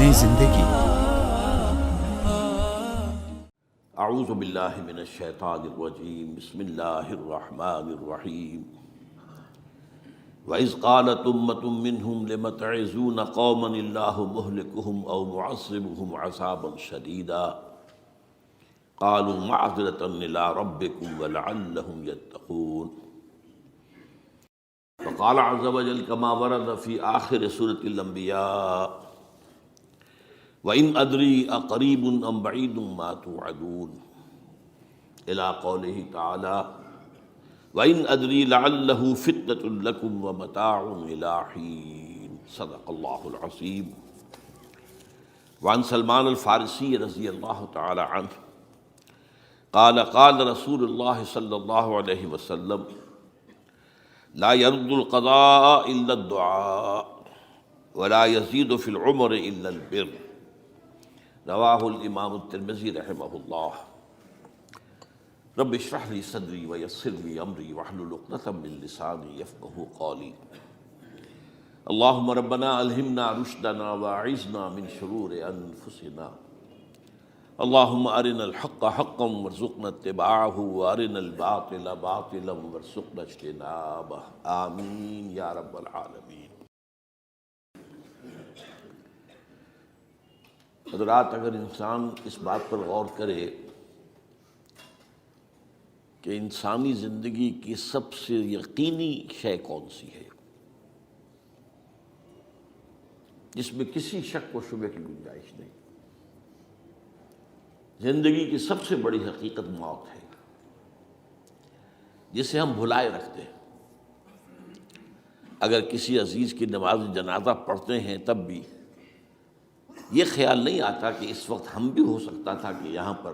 رہیں زندگی۔ اعوذ باللہ من الشیطان الرجیم، بسم اللہ الرحمن الرحیم۔ وَإِذْ قَالَتْ أُمَّةٌ مِّنْهُمْ لِمَ تَعِظُونَ قَوْمًا اللَّهُ مُهْلِكُهُمْ أَوْ مُعَذِّبُهُمْ عَذَابًا شَدِيدًا قَالُوا مَعْذِرَةً إِلَىٰ رَبِّكُمْ وَلَعَلَّهُمْ يَتَّقُونَ۔ وقال عز وجل كما ورد في آخر سورة الأنبياء وَإِنْ أَدْرِي أَقَرِيبٌ أَمْ بَعِيدٌ مَا تُوعَدُونَ إلى قوله تعالى وَإِنْ أَدْرِي لَعَلَّهُ فِتْنَةٌ لَكُمْ وَمَتَاعٌ إِلَىٰ حِينٍ صدق اللہ العظیم۔ وعن سلمان الفارسی رضی اللہ تعالی عنہ قال قال رسول اللہ صلی اللہ علیہ وسلم لا يرد القضاء الا الدعاء ولا يزيد في العمر الا البر، رواہ الامام الترمذی رحمہ اللہ۔ رب اشرح لي صدری ويسر لي امری واحلل عقدۃ من لسانی یفقہوا قولی۔ اللہم ربنا الہمنا رشدنا واعذنا من شرور انفسنا، اللہم ارنا الحق حقا وارزقنا اتباعہ وارنا الباطل باطلا وارزقنا اجتنابہ، آمین یا رب العالمین۔ حضرات، اگر انسان اس بات پر غور کرے کہ انسانی زندگی کی سب سے یقینی شے کون سی ہے جس میں کسی شک و شبہ کی گنجائش نہیں، زندگی کی سب سے بڑی حقیقت موت ہے جسے ہم بھلائے رکھتے ہیں۔ اگر کسی عزیز کی نماز جنازہ پڑھتے ہیں تب بھی یہ خیال نہیں آتا کہ اس وقت ہم بھی ہو سکتا تھا کہ یہاں پر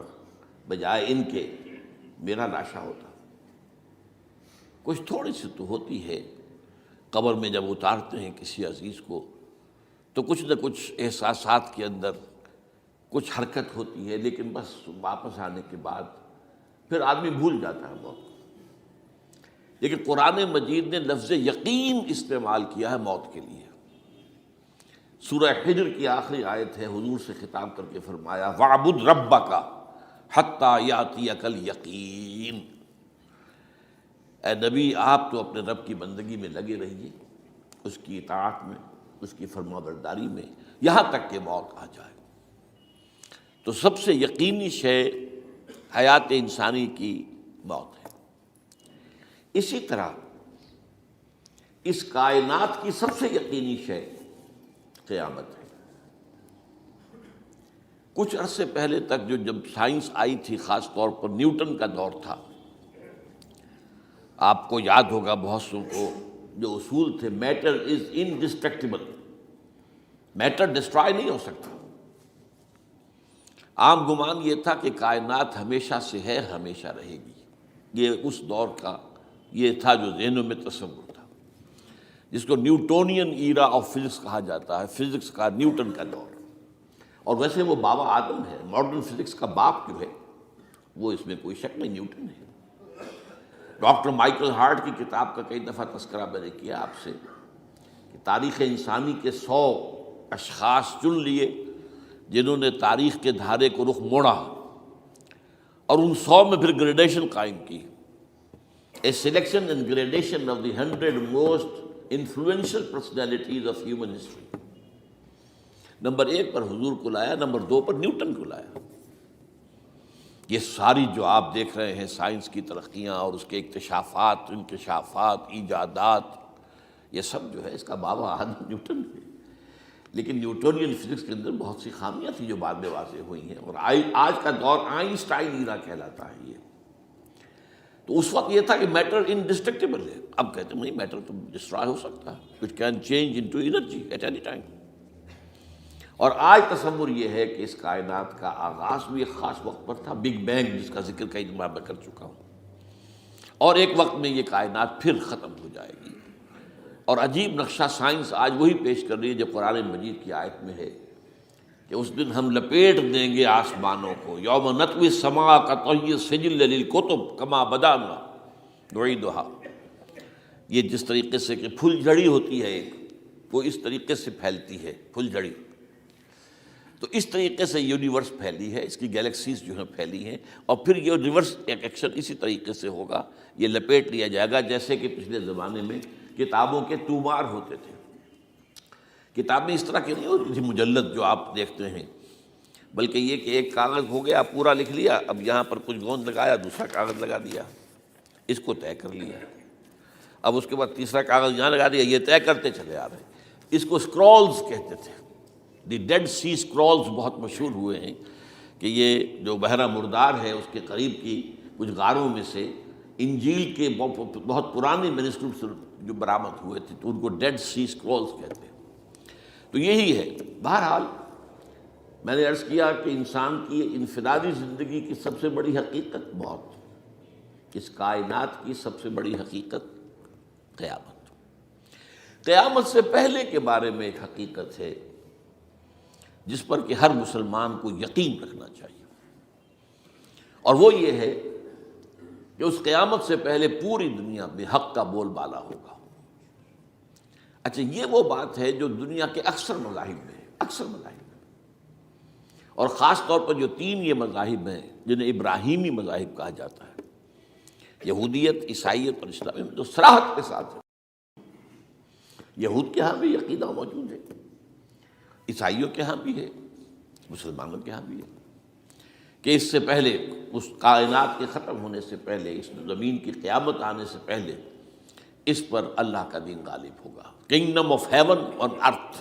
بجائے ان کے میرا لاشا ہوتا۔ کچھ تھوڑی سی تو ہوتی ہے، قبر میں جب اتارتے ہیں کسی عزیز کو تو کچھ نہ کچھ احساسات کے اندر کچھ حرکت ہوتی ہے، لیکن بس واپس آنے کے بعد پھر آدمی بھول جاتا ہے موت۔ لیکن قرآن مجید نے لفظ یقین استعمال کیا ہے موت کے لیے۔ سورہ حجر کی آخری آیت ہے، حضور سے خطاب کر کے فرمایا وَاعْبُدْ رَبَّكَ حَتَّى يَأْتِيَكَ الْيَقِينُ۔ اے نبی، آپ تو اپنے رب کی بندگی میں لگے رہیے، اس کی اطاعت میں، اس کی فرمانبرداری میں، یہاں تک کہ موت آ جائے۔ تو سب سے یقینی شے حیات انسانی کی موت ہے۔ اسی طرح اس کائنات کی سب سے یقینی شے قیامت ہے۔ کچھ عرصے پہلے تک جب سائنس آئی تھی، خاص طور پر نیوٹن کا دور تھا، آپ کو یاد ہوگا بہت سو کو جو اصول تھے، میٹر از انڈسٹرکٹیبل، میٹر ڈسٹرائے نہیں ہو سکتا۔ عام گمان یہ تھا کہ کائنات ہمیشہ سے ہے، ہمیشہ رہے گی۔ یہ اس دور کا یہ تھا جو ذہنوں میں تصور تھا، جس کو نیوٹونین ایرا آف فزکس کہا جاتا ہے، فزکس کا نیوٹن کا دور۔ اور ویسے وہ بابا آدم ہے، ماڈرن فزکس کا باپ جو ہے وہ اس میں کوئی شک نہیں، نیوٹن ہے۔ ڈاکٹر مائیکل ہارٹ کی کتاب کا کئی دفعہ تذکرہ میں نے کیا آپ سے کہ تاریخ انسانی کے 100 اشخاص چن لیے جنہوں نے تاریخ کے دھارے کو رخ موڑا، اور ان 100 میں پھر گریڈیشن قائم کی، a selection and gradation of the 100 most influential personalities of human history. Number 1 پر حضور کو لایا، نمبر 2 پر نیوٹن کو لایا۔ یہ ساری جو آپ دیکھ رہے ہیں سائنس کی ترقیاں اور اس کے اکتشافات، انکشافات، ایجادات، یہ سب جو ہے اس کا بابا آدم نیوٹن ہے۔ لیکن نیوٹونین فزکس کے اندر بہت سی خامیاں تھیں جو بعد میں واضح ہوئی ہیں، اور آج کا دور آئنسٹائن ایرا کہلاتا ہے یہ۔ تو اس وقت یہ تھا کہ میٹر انڈسٹرکٹیبل ہے، اب کہتے ہیں نہیں، میٹر تو ڈسٹرائے ہو سکتا ہے، it can change into energy at any time. اور آج تصور یہ ہے کہ اس کائنات کا آغاز بھی ایک خاص وقت پر تھا، بگ بینگ، جس کا ذکر کئی دفعہ میں کر چکا ہوں، اور ایک وقت میں یہ کائنات پھر ختم ہو جائے گی۔ اور عجیب نقشہ سائنس آج وہی پیش کر رہی ہے جو قرآن مجید کی آیت میں ہے کہ اس دن ہم لپیٹ دیں گے آسمانوں کو، یوم نطوی السماء کطی السجل للکتب کما بدانا نعیدھا۔ یہ جس طریقے سے کہ پھل جھڑی ہوتی ہے ایک، وہ اس طریقے سے پھیلتی ہے پھل جھڑی، تو اس طریقے سے یونیورس پھیلی ہے، اس کی گیلیکسیز جو ہیں پھیلی ہیں، اور پھر یہ ریورس ایکشن اسی طریقے سے ہوگا، یہ لپیٹ لیا جائے گا جیسے کہ پچھلے زمانے میں کتابوں کے تومار ہوتے تھے۔ کتابیں اس طرح کی نہیں ہوتی تھی مجلد جو آپ دیکھتے ہیں، بلکہ یہ کہ ایک کاغذ ہو گیا پورا لکھ لیا، اب یہاں پر کچھ گوند لگایا، دوسرا کاغذ لگا دیا، اس کو طے کر لیا، اب اس کے بعد تیسرا کاغذ یہاں لگا دیا، یہ طے کرتے چلے آ رہے ہیں۔ اس کو اسکرولز کہتے تھے، دی ڈیڈ سی اسکرولز بہت مشہور ہوئے ہیں کہ یہ جو بحیرہ مردار ہے اس کے قریب کی کچھ غاروں میں سے انجیل کے بہت پرانے مینuscripts جو برآمد ہوئے تھے، تو ان کو ڈیڈ سی اسکرولز کہتے ہیں۔ تو یہی ہے۔ بہرحال میں نے عرض کیا کہ انسان کی انفرادی زندگی کی سب سے بڑی حقیقت موت، اس کائنات کی سب سے بڑی حقیقت قیامت۔ قیامت سے پہلے کے بارے میں ایک حقیقت ہے جس پر کہ ہر مسلمان کو یقین رکھنا چاہیے، اور وہ یہ ہے کہ اس قیامت سے پہلے پوری دنیا میں حق کا بول بالا ہوگا۔ اچھا، یہ وہ بات ہے جو دنیا کے اکثر مذاہب میں ہے، اکثر مذاہب میں، اور خاص طور پر جو تین یہ مذاہب ہیں جنہیں ابراہیمی مذاہب کہا جاتا ہے، یہودیت، عیسائیت اور اسلام، میں جو صراحت کے ساتھ ہے۔ یہود کے ہاں بھی عقیدہ موجود ہے، عیسائیوں کے ہاں بھی ہے، مسلمانوں کے ہاں بھی ہے، کہ اس سے پہلے، اس کائنات کے ختم ہونے سے پہلے، اس زمین کی قیامت آنے سے پہلے اس پر اللہ کا دین غالب ہوگا، کنگڈم آف ہیون آن ارتھ۔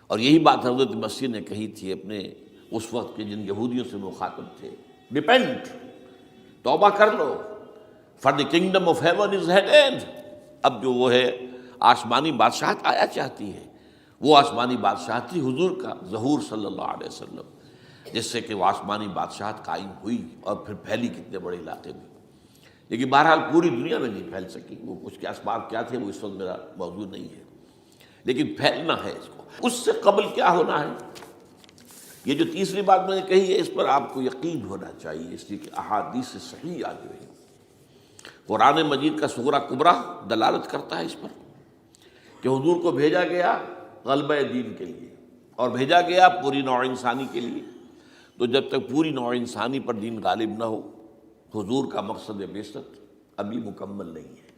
اور یہی بات حضرت مسیح نے کہی تھی اپنے اس وقت کے جن یہودیوں سے مخاطب تھے، ریپینٹ، توبہ کر لو، for the kingdom of heaven is at hand. اب جو وہ ہے آسمانی بادشاہت آیا چاہتی ہے، وہ آسمانی بادشاہت تھی حضور کا ظہور صلی اللہ علیہ وسلم، جس سے کہ وہ آسمانی بادشاہت قائم ہوئی اور پھر پھیلی کتنے بڑے علاقے میں، لیکن بہرحال پوری دنیا میں نہیں پھیل سکی۔ وہ اس کے اسباب کیا تھے وہ اس وقت میرا موضوع نہیں ہے، لیکن پھیلنا ہے اس کو۔ اس سے قبل کیا ہونا ہے، یہ جو تیسری بات میں نے کہی ہے، اس پر آپ کو یقین ہونا چاہیے، اس لیے کہ احادیث صحیح آ گئی۔ قرآن مجید کا سورہ کبریٰ دلالت کرتا ہے اس پر کہ حضور کو بھیجا گیا غلبہ دین کے لیے، اور بھیجا گیا پوری نوع انسانی کے لیے۔ تو جب تک پوری نوع انسانی پر دین غالب نہ ہو، حضور کا مقصد بعثت ابھی مکمل نہیں ہے۔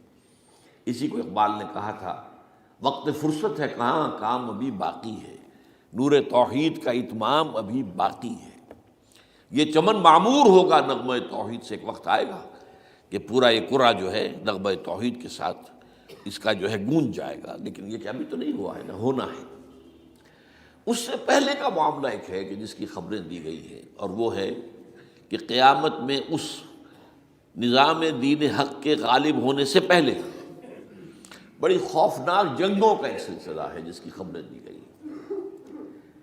اسی کو اقبال نے کہا تھا، وقت فرصت ہے کہاں، کام ابھی باقی ہے، نور توحید کا اتمام ابھی باقی ہے۔ یہ چمن معمور ہوگا نغمہ توحید سے، ایک وقت آئے گا کہ پورا یہ قرہ جو ہے نغمہ توحید کے ساتھ اس کا جو ہے گونج جائے گا، لیکن یہ کہ ابھی تو نہیں ہوا ہے، نہ ہونا ہے۔ اس سے پہلے کا معاملہ ایک ہے کہ جس کی خبریں دی گئی ہیں، اور وہ ہے کہ قیامت میں اس نظام دین حق کے غالب ہونے سے پہلے بڑی خوفناک جنگوں کا ایک سلسلہ ہے جس کی خبریں دی گئی ہیں۔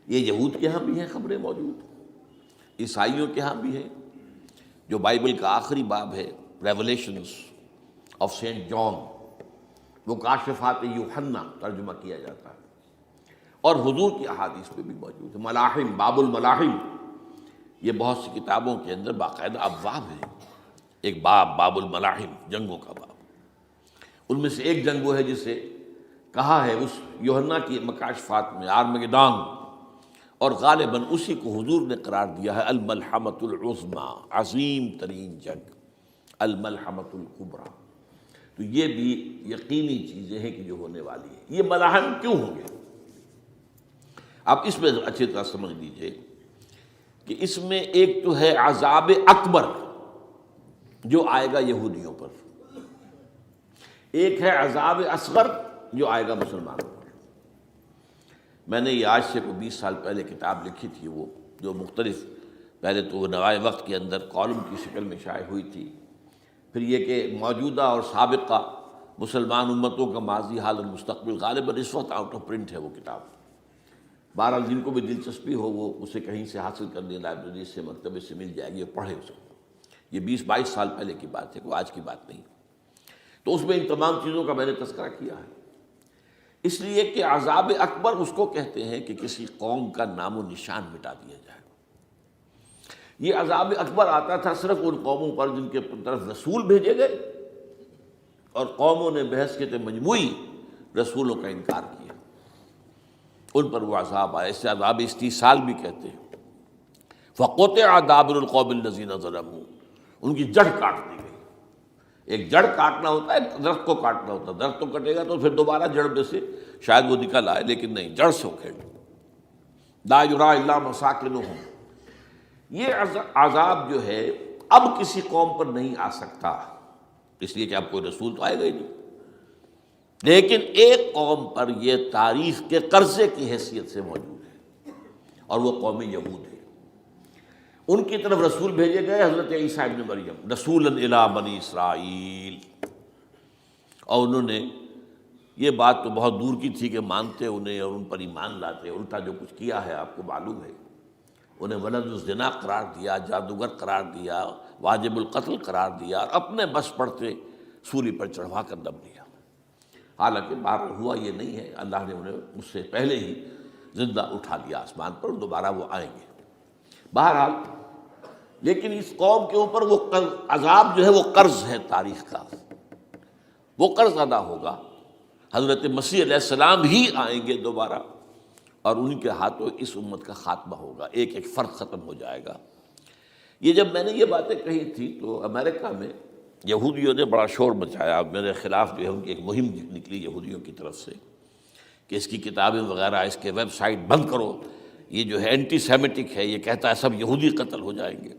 یہ یہود کے ہاں بھی ہیں خبریں موجود، عیسائیوں کے ہاں بھی ہیں۔ جو بائبل کا آخری باب ہے، ریولیشنز آف سینٹ جان، وہ کاشفات یوحنا ترجمہ کیا جاتا ہے، اور حضور کی احادیث میں بھی موجود ہے۔ ملاحم، باب الملاحم، یہ بہت سی کتابوں کے اندر باقاعدہ ابواب ہیں، ایک باب الملاحم، جنگوں کا باب۔ ان میں سے ایک جنگ وہ ہے جسے کہا ہے اس یوحنا کی مکاشفات میں آرمگیڈان، اور غالباً اسی کو حضور نے قرار دیا ہے الملحمۃ العظمیٰ، عظیم ترین جنگ، الملحمۃ الکبریٰ۔ تو یہ بھی یقینی چیزیں ہیں کہ جو ہونے والی ہیں۔ یہ ملاحم کیوں ہوں گے؟ اب اس میں اچھی طرح سمجھ لیجئے کہ اس میں ایک تو ہے عذاب اکبر جو آئے گا یہودیوں پر، ایک ہے عذاب اصغر جو آئے گا مسلمانوں پر۔ میں نے یہ آج سے کوئی 20 سال پہلے کتاب لکھی تھی، وہ جو مختلف، پہلے تو وہ نوائے وقت کے اندر کالم کی شکل میں شائع ہوئی تھی، پھر یہ کہ موجودہ اور سابقہ مسلمان امتوں کا ماضی، حال اور مستقبل، غالباً اس وقت آؤٹ آف پرنٹ ہے وہ کتاب۔ بہرحال جن کو بھی دلچسپی ہو وہ اسے کہیں سے حاصل کر لیں، لائبریری سے، مکتبے سے مل جائے گی اور پڑھے اس کو۔ یہ 20-22 سال پہلے کی بات ہے، کوئی آج کی بات نہیں۔ تو اس میں ان تمام چیزوں کا میں نے تذکرہ کیا ہے، اس لیے کہ عذاب اکبر اس کو کہتے ہیں کہ کسی قوم کا نام و نشان مٹا دیا جائے۔ یہ عذاب اکبر آتا تھا صرف ان قوموں پر جن کے طرف رسول بھیجے گئے اور قوموں نے بحثیت مجموعی رسولوں کا انکار کیا، ان پر وہ عذاب آئے، اسے عذاب استیصال بھی کہتے ہیں۔ فقطع دابر القوم الذین ظلموا، ان کی جڑ کاٹ دی گئی۔ ایک جڑ کاٹنا ہوتا ہے، درخت کو کاٹنا ہوتا ہے، درخت تو کٹے گا تو پھر دوبارہ جڑ میں سے شاید وہ نکل آئے، لیکن نہیں، جڑ سے اکھیڑ۔ لا یری الا مساکنہم، یہ عذاب جو ہے اب کسی قوم پر نہیں آ سکتا، اس لیے کہ اب کوئی رسول تو آئے گا ہی نہیں، لیکن ایک قوم پر یہ تاریخ کے قرضے کی حیثیت سے موجود ہے، اور وہ قوم یہود ہے۔ ان کی طرف رسول بھیجے گئے حضرت عیسیٰ ابن مریم، رسولا الی بنی اسرائیل، اور انہوں نے یہ بات تو بہت دور کی تھی کہ مانتے انہیں اور ان پر ایمان لاتے، الٹا جو کچھ کیا ہے آپ کو معلوم ہے، انہیں ولد الزنا قرار دیا، جادوگر قرار دیا، واجب القتل قرار دیا، اور اپنے بس پڑتے سولی پر چڑھوا کر دم لیا۔ حالانکہ بار ہوا یہ نہیں ہے، اللہ نے انہیں اس سے پہلے ہی زندہ اٹھا لیا آسمان پر، دوبارہ وہ آئیں گے۔ بہرحال لیکن اس قوم کے اوپر وہ عذاب جو ہے وہ قرض ہے تاریخ کا، وہ قرض ادا ہوگا۔ حضرت مسیح علیہ السلام ہی آئیں گے دوبارہ، اور ان کے ہاتھوں اس امت کا خاتمہ ہوگا، ایک ایک فرد ختم ہو جائے گا۔ یہ جب میں نے یہ باتیں کہی تھی تو امریکہ میں یہودیوں نے بڑا شور مچایا، میرے خلاف جو ہے ان کی ایک مہم نکلی یہودیوں کی طرف سے کہ اس کی کتابیں وغیرہ، اس کے ویب سائٹ بند کرو، یہ جو ہے اینٹی سیمیٹک ہے، یہ کہتا ہے سب یہودی قتل ہو جائیں گے۔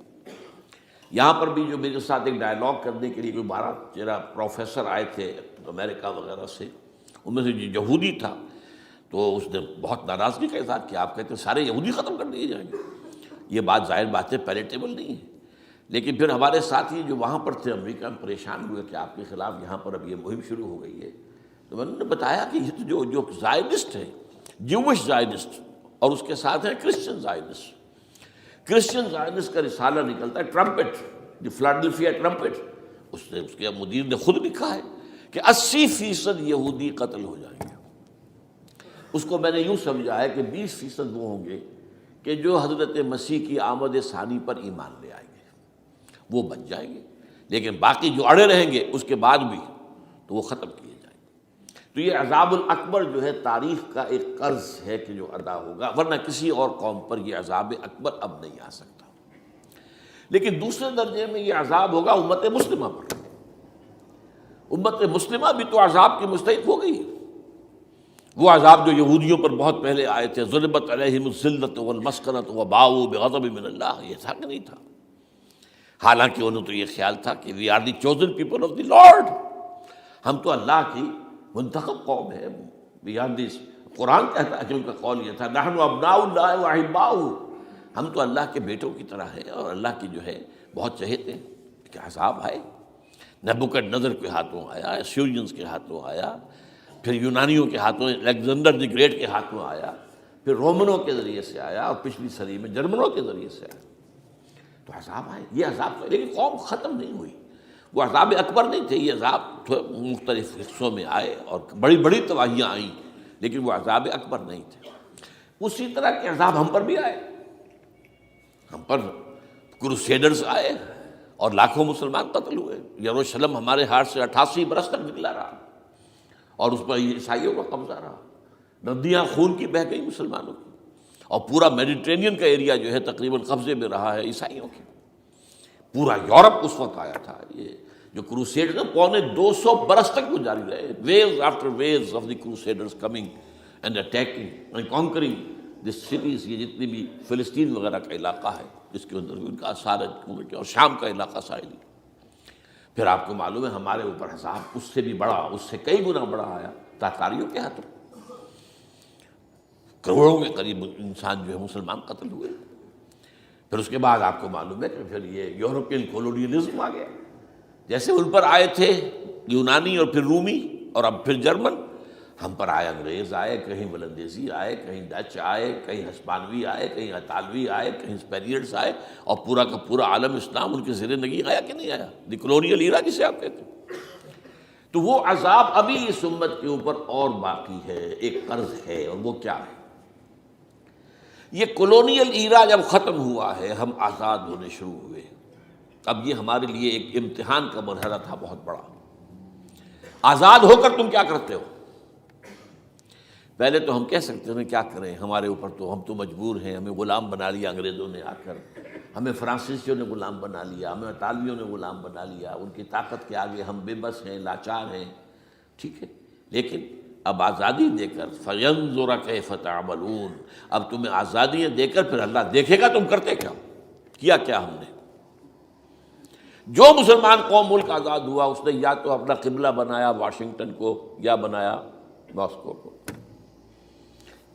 یہاں پر بھی جو میرے ساتھ ایک ڈائلاگ کرنے کے لیے کوئی 12-13 پروفیسر آئے تھے امریکہ وغیرہ سے، ان میں سے جو یہودی تھا تو اس نے بہت ناراضگی کا اظہار کیا، آپ کہتے ہیں سارے یہودی ختم کر دیے جائیں گے، یہ بات ظاہر بات ہے پیلیٹیبل نہیں ہے۔ لیکن پھر ہمارے ساتھی جو وہاں پر تھے امریکہ میں پریشان ہوئے کہ آپ کے خلاف یہاں پر اب یہ مہم شروع ہو گئی ہے، تو میں نے بتایا کہ یہ تو جو زائنسٹ ہے، جوش زائنسٹ، اور اس کے ساتھ ہیں کرسچن زائنسٹ۔ کرسچن زائنسٹ کا رسالہ نکلتا ہے ٹرمپٹ، دی فلاڈلفیا ٹرمپٹ، اس کے مدیر نے خود لکھا ہے کہ 80% یہودی قتل ہو جائیں گے۔ اس کو میں نے یوں سمجھا ہے کہ 20% وہ ہوں گے کہ جو حضرت مسیح کی آمد ثانی پر ایمان لے آئیں گے، وہ بچ جائیں گے، لیکن باقی جو اڑے رہیں گے اس کے بعد بھی تو وہ ختم کیے جائیں گے۔ تو یہ عذاب الاکبر جو ہے تاریخ کا ایک قرض ہے کہ جو ادا ہوگا، ورنہ کسی اور قوم پر یہ عذاب اکبر اب نہیں آ سکتا۔ لیکن دوسرے درجے میں یہ عذاب ہوگا امت مسلمہ پر۔ امت مسلمہ بھی تو عذاب کی مستحق ہو گئی، وہ عذاب جو یہودیوں پر بہت پہلے آئے تھے، ضربت علیہم الذلۃ والمسکنۃ وباؤوا بغضب من اللہ، یہ تھا کہ نہیں تھا؟ حالانکہ انہوں تو یہ خیال تھا کہ we are the chosen people of the lord, ہم تو اللہ کی منتخب قوم ہے، وی آر دی، قرآن کہتا ہے کہ ان کا قول یہ تھا نحن ابناء اللہ واحباؤہ، ہم تو اللہ کے بیٹوں کی طرح ہیں اور اللہ کی جو ہے بہت چہیتے ہیں۔ کہ عذاب آئے، نبوکڈنضر کے ہاتھوں آیا، اسیرینز کے ہاتھوں آیا، پھر یونانیوں کے ہاتھوں، الیگزینڈر دی گریٹ کے ہاتھوں آیا، پھر رومنوں کے ذریعے سے آیا، اور پچھلی صدی میں جرمنوں کے ذریعے سے آیا۔ تو عذاب آئے، یہ عذاب تو، لیکن قوم ختم نہیں ہوئی، وہ عذاب اکبر نہیں تھے، یہ عذاب مختلف حصوں میں آئے اور بڑی بڑی تباہیاں آئیں، لیکن وہ عذاب اکبر نہیں تھے۔ اسی طرح کے عذاب ہم پر بھی آئے، ہم پر کروسیڈرز آئے اور لاکھوں مسلمان قتل ہوئے۔ یروشلم ہمارے ہاتھ سے 88 برس تک نکلا رہا، اور اس پر عیسائیوں کا قبضہ رہا، ندیاں خون کی بہہ گئی مسلمانوں کی، اور پورا میڈیٹرینین کا ایریا جو ہے تقریباً قبضے میں رہا ہے عیسائیوں کی۔ پورا یورپ اس وقت آیا تھا، یہ جو کروسیڈ 250 برس تک وہ جاری رہے، waves after waves of the crusaders coming and attacking and conquering this cities, یہ جتنی بھی فلسطین وغیرہ کا علاقہ ہے جس کے اندر ان کا آثار ہے، اور شام کا علاقہ ساحلی۔ پھر آپ کو معلوم ہے ہمارے اوپر عذاب اس سے بھی بڑا، اس سے کئی گنا بڑا آیا تاتاریوں کے ہاتھوں، کروڑوں کے قریب انسان جو ہے مسلمان قتل ہوئے۔ پھر اس کے بعد آپ کو معلوم ہے کہ پھر یہ یورپین کولونیلزم آ گیا، جیسے ان پر آئے تھے یونانی اور پھر رومی اور اب پھر جرمن، ہم پر آئے انگریز آئے، کہیں ولندیزی آئے، کہیں ڈچ آئے، کہیں ہسپانوی آئے، کہیں اطالوی آئے، کہیں اسپینیئرز آئے، اور پورا کا پورا عالم اسلام ان کے زیر نگی آیا کہ نہیں آیا، دی کلونیل ایرا جسے آپ کہتے ہیں۔ تو وہ عذاب ابھی اس امت کے اوپر اور باقی ہے، ایک قرض ہے، اور وہ کیا ہے؟ یہ کلونیل ایرا جب ختم ہوا ہے، ہم آزاد ہونے شروع ہوئے، اب یہ ہمارے لیے ایک امتحان کا مرحلہ تھا بہت بڑا۔ آزاد ہو کر تم کیا کرتے ہو؟ پہلے تو ہم کہہ سکتے ہیں کیا کریں، ہمارے اوپر تو ہم تو مجبور ہیں، ہمیں غلام بنا لیا انگریزوں نے آ کر، ہمیں فرانسیسیوں نے غلام بنا لیا، ہمیں اطالویوں نے غلام بنا لیا، ان کی طاقت کے آگے ہم بے بس ہیں، لاچار ہیں. ٹھیک ہے، لیکن اب آزادی دے کر فَيَنظُرَ كَيْفَ تَعْمَلُونَ، اب تمہیں آزادیاں دے کر پھر اللہ دیکھے گا تم کرتے کیا کیا ہم نے. جو مسلمان قوم ملک آزاد ہوا اس نے یا تو اپنا قبلہ بنایا واشنگٹن کو یا بنایا ماسکو کو،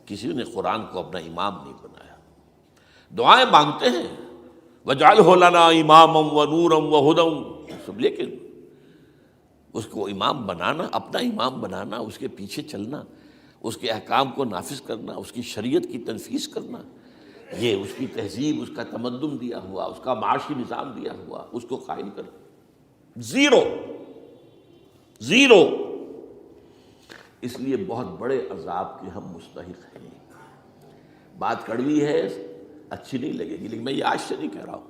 کسی نے قرآن کو اپنا امام نہیں بنایا. دعائیں مانگتے ہیں وَاجْعَلْهُ لَنَا إِمَامًا وَنُورًا وَهُدًى سب، لیکن اس کو امام بنانا، اپنا امام بنانا، اس کے پیچھے چلنا، اس کے احکام کو نافذ کرنا، اس کی شریعت کی تنفیذ کرنا، یہ اس کی تہذیب، اس کا تمدن دیا ہوا، اس کا معاشی نظام دیا ہوا، اس کو قائم کرنا زیرو. اس لیے بہت بڑے عذاب کے ہم مستحق ہیں. بات کڑوی ہے، اچھی نہیں لگے گی، لیکن میں یہ آج سے نہیں کہہ رہا ہوں،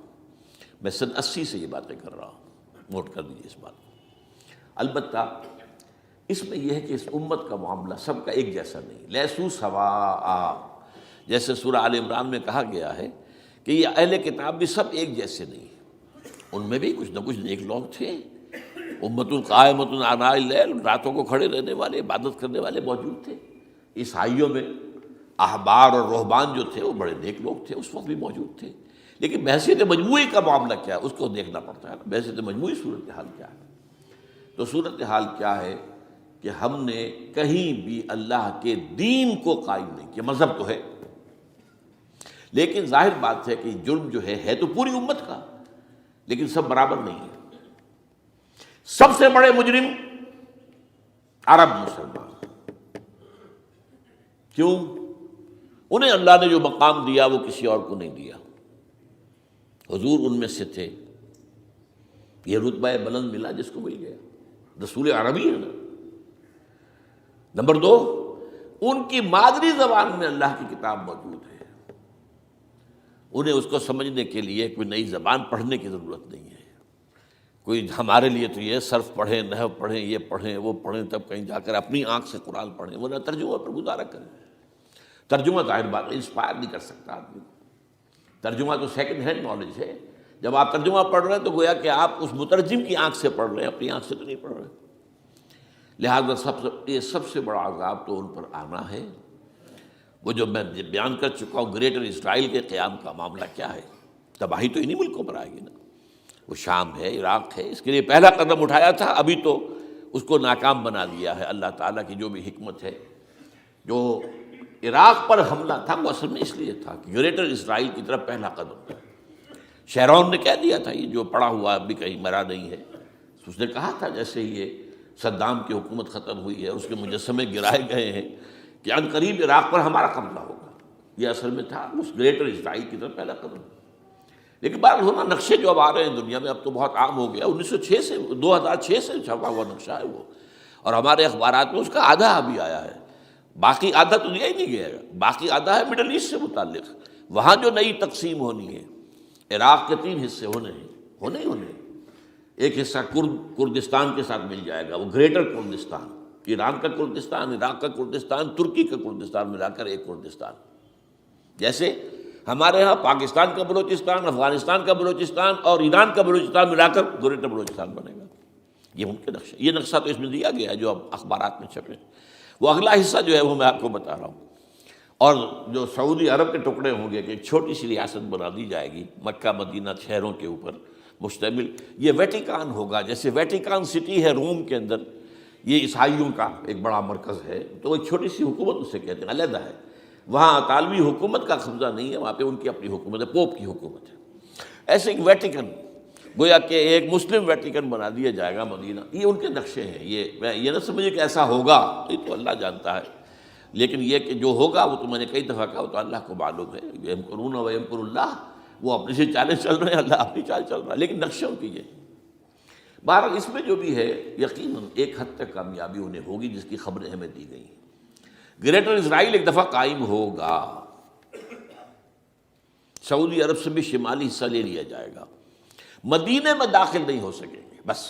میں سن 80 سے یہ باتیں کر رہا ہوں. نوٹ کر دیجیے اس بات کو. البتہ اس میں یہ ہے کہ اس امت کا معاملہ سب کا ایک جیسا نہیں، لیسو سواء، جیسے سورہ آل عمران میں کہا گیا ہے کہ یہ اہل کتاب بھی سب ایک جیسے نہیں ہیں، ان میں بھی کچھ نہ کچھ نیک لوگ تھے. امت قائمۃ آناء اللیل، راتوں کو کھڑے رہنے والے، عبادت کرنے والے موجود تھے. عیسائیوں میں احبار اور رہبان جو تھے وہ بڑے نیک لوگ تھے، اس وقت بھی موجود تھے. لیکن بحثیت مجموعی کا معاملہ کیا ہے اس کو دیکھنا پڑتا ہے نا، بحثیت مجموعی صورتحال کیا ہے. تو صورتحال کیا ہے کہ ہم نے کہیں بھی اللہ کے دین کو قائم نہیں کیا. مذہب تو ہے، لیکن ظاہر بات ہے کہ جرم جو ہے تو پوری امت کا، لیکن سب برابر نہیں ہے. سب سے بڑے مجرم عرب مسلمان. کیوں؟ انہیں اللہ نے جو مقام دیا وہ کسی اور کو نہیں دیا. حضور ان میں سے تھے، یہ رتبہ بلند ملا جس کو مل گیا، رسول عربی ہے نا. نمبر 2، ان کی مادری زبان میں اللہ کی کتاب موجود ہے، انہیں اس کو سمجھنے کے لیے کوئی نئی زبان پڑھنے کی ضرورت نہیں ہے. کوئی ہمارے لیے تو یہ صرف پڑھیں، نحو پڑھیں، یہ پڑھیں، وہ پڑھیں، تب کہیں جا کر اپنی آنکھ سے قرآن پڑھیں، ورنہ ترجمہ پر گزارا کریں. ترجمہ ظاہر بات ہے انسپائر نہیں کر سکتا آدمی. ترجمہ تو سیکنڈ ہینڈ نالج ہے. جب آپ ترجمہ پڑھ رہے ہیں تو گویا کہ آپ اس مترجم کی آنکھ سے پڑھ رہے ہیں، اپنی آنکھ سے تو نہیں پڑھ رہے. لہٰذا یہ سب سے بڑا عذاب تو ان پر آنا ہے. وہ جو میں بیان کر چکا ہوں گریٹر اسرائیل کے قیام کا معاملہ کیا ہے، تباہی تو انہی ملکوں پر آئے گی نا. وہ شام ہے، عراق ہے، اس کے لیے پہلا قدم اٹھایا تھا، ابھی تو اس کو ناکام بنا دیا ہے. اللہ تعالیٰ کی جو بھی حکمت ہے. جو عراق پر حملہ تھا وہ اصل میں اس لیے تھا کہ گریٹر اسرائیل کی طرف پہلا قدم تھا. شیرون نے کہہ دیا تھا، یہ جو پڑا ہوا ابھی کہیں مرا نہیں ہے، اس نے کہا تھا جیسے یہ صدام کی حکومت ختم ہوئی ہے، اس کے مجسمے گرائے گئے ہیں کہ ان قریب عراق پر ہمارا قبضہ ہوگا. یہ اصل میں تھا اس گریٹر اسرائیل کی طرف پہلا قدم. لیکن بات ہونا نقشے جو اب آ رہے ہیں دنیا میں، اب تو بہت عام ہو گیا. 1906 سے 2006 سے چھپا ہوا نقشہ ہے وہ، اور ہمارے اخبارات میں اس کا آدھا ابھی آیا ہے، باقی آدھا تو دیا ہی نہیں گیا. باقی آدھا ہے مڈل ایسٹ سے متعلق. وہاں جو نئی تقسیم ہونی ہے، عراق کے 3 حصے ہونے ہیں. ایک حصہ کردستان کے ساتھ مل جائے گا، وہ گریٹر کردستان، ایران کا کردستان، عراق کا کردستان، ترکی کا کردستان ملا کر ایک کردستان. جیسے ہمارے ہاں پاکستان کا بلوچستان، افغانستان کا بلوچستان اور ایران کا بلوچستان ملا کر گریٹر بلوچستان بنے گا. یہ ان کے نقشہ، یہ نقشہ تو اس میں دیا گیا ہے جو اب اخبارات میں چھپے. وہ اگلا حصہ جو ہے وہ میں آپ کو بتا رہا ہوں. اور جو سعودی عرب کے ٹکڑے ہوں گے کہ ایک چھوٹی سی ریاست بنا دی جائے گی مکہ مدینہ شہروں کے اوپر مشتمل. یہ ویٹیکان ہوگا، جیسے ویٹیکان سٹی ہے روم کے اندر، یہ عیسائیوں کا ایک بڑا مرکز ہے. تو ایک چھوٹی سی حکومت اسے کہتے ہیں، علیحدہ ہے. وہاں اطالوی حکومت کا قبضہ نہیں ہے، وہاں پہ ان کی اپنی حکومت ہے، پوپ کی حکومت ہے. ایسے ایک ویٹیکن، گویا کہ ایک مسلم ویٹیکن بنا دیا جائے گا مدینہ. یہ ان کے نقشے ہیں. یہ نہ سمجھے کہ ایسا ہوگا، یہ تو اللہ جانتا ہے. لیکن یہ کہ جو ہوگا وہ تو میں نے کئی دفعہ کہا، وہ تو اللہ کو معلوم ہے. یمکرون و یمکر اللہ، وہ اپنی سے چالیں چل رہے ہیں، اللہ اپنی چال چل رہا ہے. لیکن نقشوں کی یہ بہرحال اس میں جو بھی ہے یقیناً ایک حد تک کامیابی انہیں ہوگی جس کی خبریں ہمیں دی گئی ہیں. گریٹر اسرائیل ایک دفعہ قائم ہوگا، سعودی عرب سے بھی شمالی حصہ لے لیا جائے گا. مدینے میں داخل نہیں ہو سکیں گے بس.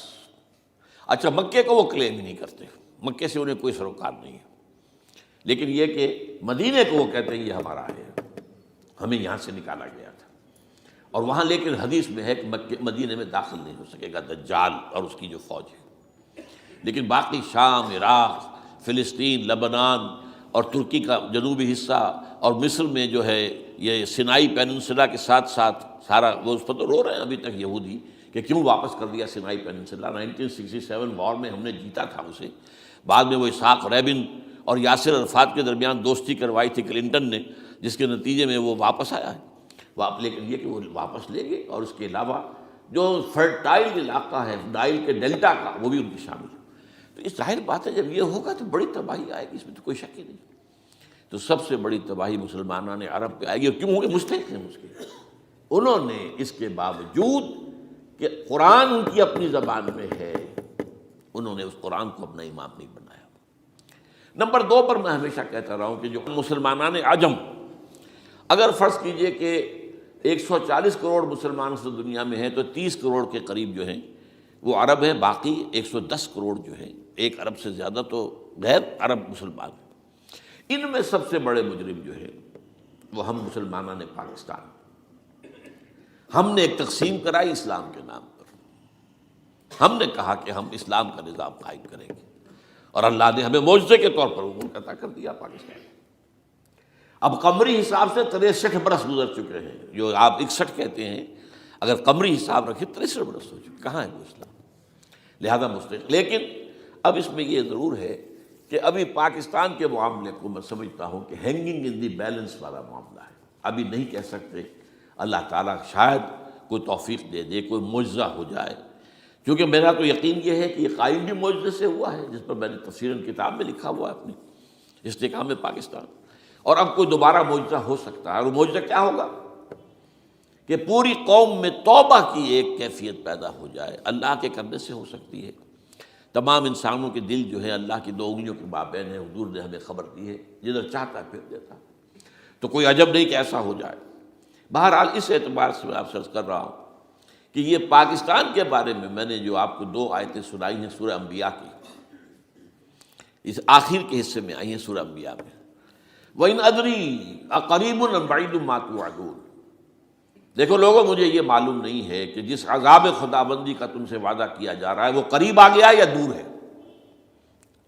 اچھا، مکے کو وہ کلیم ہی نہیں کرتے، مکے سے انہیں کوئی سروکار نہیں ہے. لیکن یہ کہ مدینے کو وہ کہتے ہیں یہ ہمارا ہے، ہمیں یہاں سے نکالا گیا تھا، اور وہاں لیکن حدیث میں ہے کہ مدینے میں داخل نہیں ہو سکے گا دجال اور اس کی جو فوج ہے، لیکن باقی شام، عراق، فلسطین، لبنان اور ترکی کا جنوبی حصہ اور مصر میں جو ہے یہ سینائی پیننسلا کے ساتھ ساتھ سارا، وہ اس پر تو رو رہے ہیں ابھی تک یہودی کہ کیوں واپس کر دیا سینائی پیننسلا، 1967 وار میں ہم نے جیتا تھا اسے، بعد میں وہ اسحاق ریبن اور یاسر عرفات کے درمیان دوستی کروائی تھی کلنٹن نے، جس کے نتیجے میں وہ واپس آیا ہے، لیکن یہ کہ وہ واپس لے گئے، اور اس کے علاوہ جو فرٹائل علاقہ ہے نائل کے ڈیلٹا کا وہ بھی ان کی شامل ہے۔ تو اس ظاہر بات ہے جب یہ ہوگا تو بڑی تباہی آئے گی، اس میں تو کوئی شک ہی نہیں۔ تو سب سے بڑی تباہی مسلمانان عرب پہ آئے گی، اور کیوں ہوگی؟ مستحق ہیں اس کے، انہوں نے اس کے باوجود کہ قرآن ان کی اپنی زبان میں ہے، انہوں نے اس قرآن کو اپنا امام نہیں بنایا۔ نمبر 2 پر میں ہمیشہ کہتا رہا ہوں کہ جو مسلمانان عجم، اگر فرض کیجئے کہ 140 کروڑ مسلمان اس دنیا میں ہیں تو 30 کروڑ کے قریب جو ہیں وہ عرب ہیں، باقی 110 کروڑ جو ہیں، 1 ارب سے زیادہ تو غیر عرب مسلمان ہیں۔ ان میں سب سے بڑے مجرم جو ہے وہ ہم مسلمانان پاکستان، ہم نے ایک تقسیم کرائی اسلام کے نام پر، ہم نے کہا کہ ہم اسلام کا نظام قائم کریں گے، اور اللہ نے ہمیں معجزے کے طور پر وہ ملک عطا کر دیا پاکستان۔ اب قمری حساب سے 63 برس گزر چکے ہیں، جو آپ 61 کہتے ہیں، اگر قمری حساب رکھیں 63 برس ہو چکے، کہاں ہے وہ اسلام؟ لہذا مستحق۔ لیکن اب اس میں یہ ضرور ہے کہ ابھی پاکستان کے معاملے کو میں سمجھتا ہوں کہ ہینگنگ ان دی بیلنس والا معاملہ ہے، ابھی نہیں کہہ سکتے، اللہ تعالیٰ شاید کوئی توفیق دے دے، کوئی معجزہ ہو جائے، کیونکہ میرا تو یقین یہ ہے کہ یہ قائم بھی معجزے سے ہوا ہے، جس پر میں نے تفسیراً کتاب میں لکھا ہوا ہے اپنی استحکام پاکستان، اور اب کوئی دوبارہ معجزہ ہو سکتا ہے، اور وہ معجزہ کیا ہوگا کہ پوری قوم میں توبہ کی ایک کیفیت پیدا ہو جائے، اللہ کے کرنے سے ہو سکتی ہے۔ تمام انسانوں کے دل جو ہے اللہ کی 2 انگلیوں کے مابین ہے، حضور نے ہمیں خبر دی ہے، جدھر چاہتا ہے پھر دیتا ہے، تو کوئی عجب نہیں کہ ایسا ہو جائے۔ بہرحال اس اعتبار سے میں آپ سے عرض کر رہا ہوں کہ یہ پاکستان کے بارے میں نے جو آپ کو 2 آیتیں سنائی ہیں سورہ انبیاء کی، اس آخر کے حصے میں آئی ہیں سورہ انبیاء میں، وَإِنْ أَدْرِي أَقَرِيبٌ أَمْ بَعِيدٌ مَا تُوعَدُونَ۔ دیکھو لوگوں، مجھے یہ معلوم نہیں ہے کہ جس عذاب خدابندی کا تم سے وعدہ کیا جا رہا ہے وہ قریب آ گیا یا دور ہے،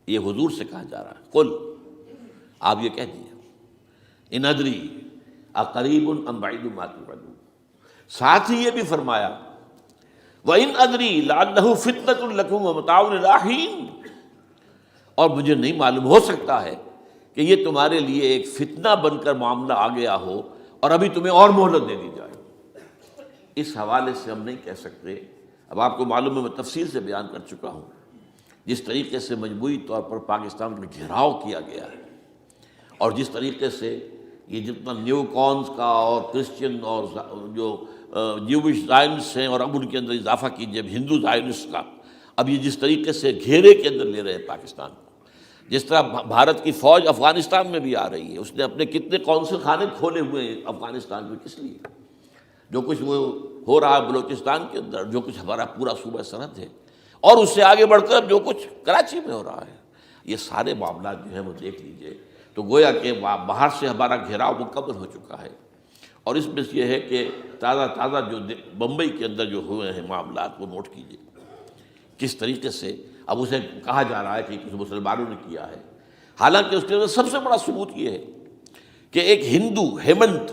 یہ حضور سے کہا جا رہا ہے، قل، آپ یہ کہہ دیجیے، ان ادری اقریب ام بعید ما توعدون۔ ساتھ ہی یہ بھی فرمایا وَإِنْ أَدْرِي لَعَلَّهُ فِتْنَةٌ لَكُمْ وَمَتَاعٌ إِلَىٰ حِينٍ، اور مجھے نہیں معلوم، ہو سکتا ہے کہ یہ تمہارے لیے ایک فتنہ بن کر معاملہ آ گیا ہو اور ابھی تمہیں اور مہلت دے دی جائے۔ اس حوالے سے ہم نہیں کہہ سکتے، اب آپ کو معلوم ہے میں تفصیل سے بیان کر چکا ہوں جس طریقے سے مجموعی طور پر پاکستان کا گھیراؤ کیا گیا ہے، اور جس طریقے سے یہ جتنا نیو کونز کا اور کرسچن اور جو جیوش زائنسٹ ہیں، اور اب ان کے اندر اضافہ کیجیے اب ہندو زائنسٹ کا، اب یہ جس طریقے سے گھیرے کے اندر لے رہے ہیں پاکستان کو، جس طرح بھارت کی فوج افغانستان میں بھی آ رہی ہے، اس نے اپنے کتنے قونصل خانے کھولے ہوئے ہیں افغانستان میں، کس لیے؟ جو کچھ وہ ہو رہا ہے بلوچستان کے اندر، جو کچھ ہمارا پورا صوبہ سرحد ہے، اور اس سے آگے بڑھ کر جو کچھ کراچی میں ہو رہا ہے، یہ سارے معاملات جو ہیں وہ دیکھ لیجئے تو گویا کہ باہر سے ہمارا گھیراؤ مکمل ہو چکا ہے، اور اس میں یہ ہے کہ تازہ جو بمبئی کے اندر جو ہوئے ہیں معاملات وہ نوٹ کیجئے کس طریقے سے اب اسے کہا جا رہا ہے کہ کچھ مسلمانوں نے کیا ہے، حالانکہ اس کے اندر سب سے بڑا ثبوت یہ ہے کہ ایک ہندو ہیمنت،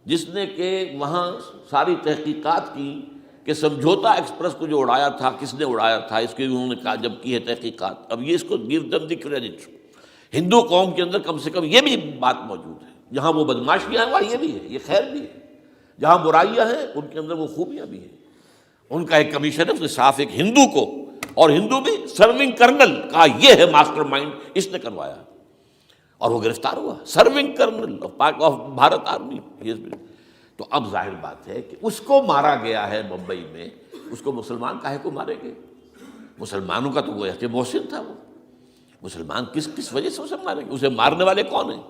جس نے کہ وہاں ساری تحقیقات کی کہ سمجھوتا ایکسپریس کو جو اڑایا تھا کس نے اڑایا تھا، اس کی انہوں نے کہا جب کی ہے تحقیقات، اب یہ اس کو گیو دم دی کریڈٹ، ہندو قوم کے اندر کم سے کم یہ بھی بات موجود ہے، جہاں وہ بدماشیاں ہیں وہاں یہ بھی ہے، یہ خیر بھی ہے، جہاں برائیاں ہیں ان کے اندر وہ خوبیاں بھی ہیں۔ ان کا ایک کمیشن ہے، اس نے صاف ایک ہندو کو، اور ہندو بھی سرونگ کرنل کہا یہ ہے ماسٹر مائنڈ، اس نے کروایا، اور وہ گرفتار ہوا، serving kernel of Bharat army. تو اب ظاہر بات ہے کہ اس کو مارا گیا ہے ممبئی میں، اس کو مسلمان کاہے کو مارے گئے؟ مسلمانوں کا تو وہ کہ محسن تھا، وہ مسلمان کس وجہ سے اسے مارے گئے؟ اسے مارنے والے کون ہیں؟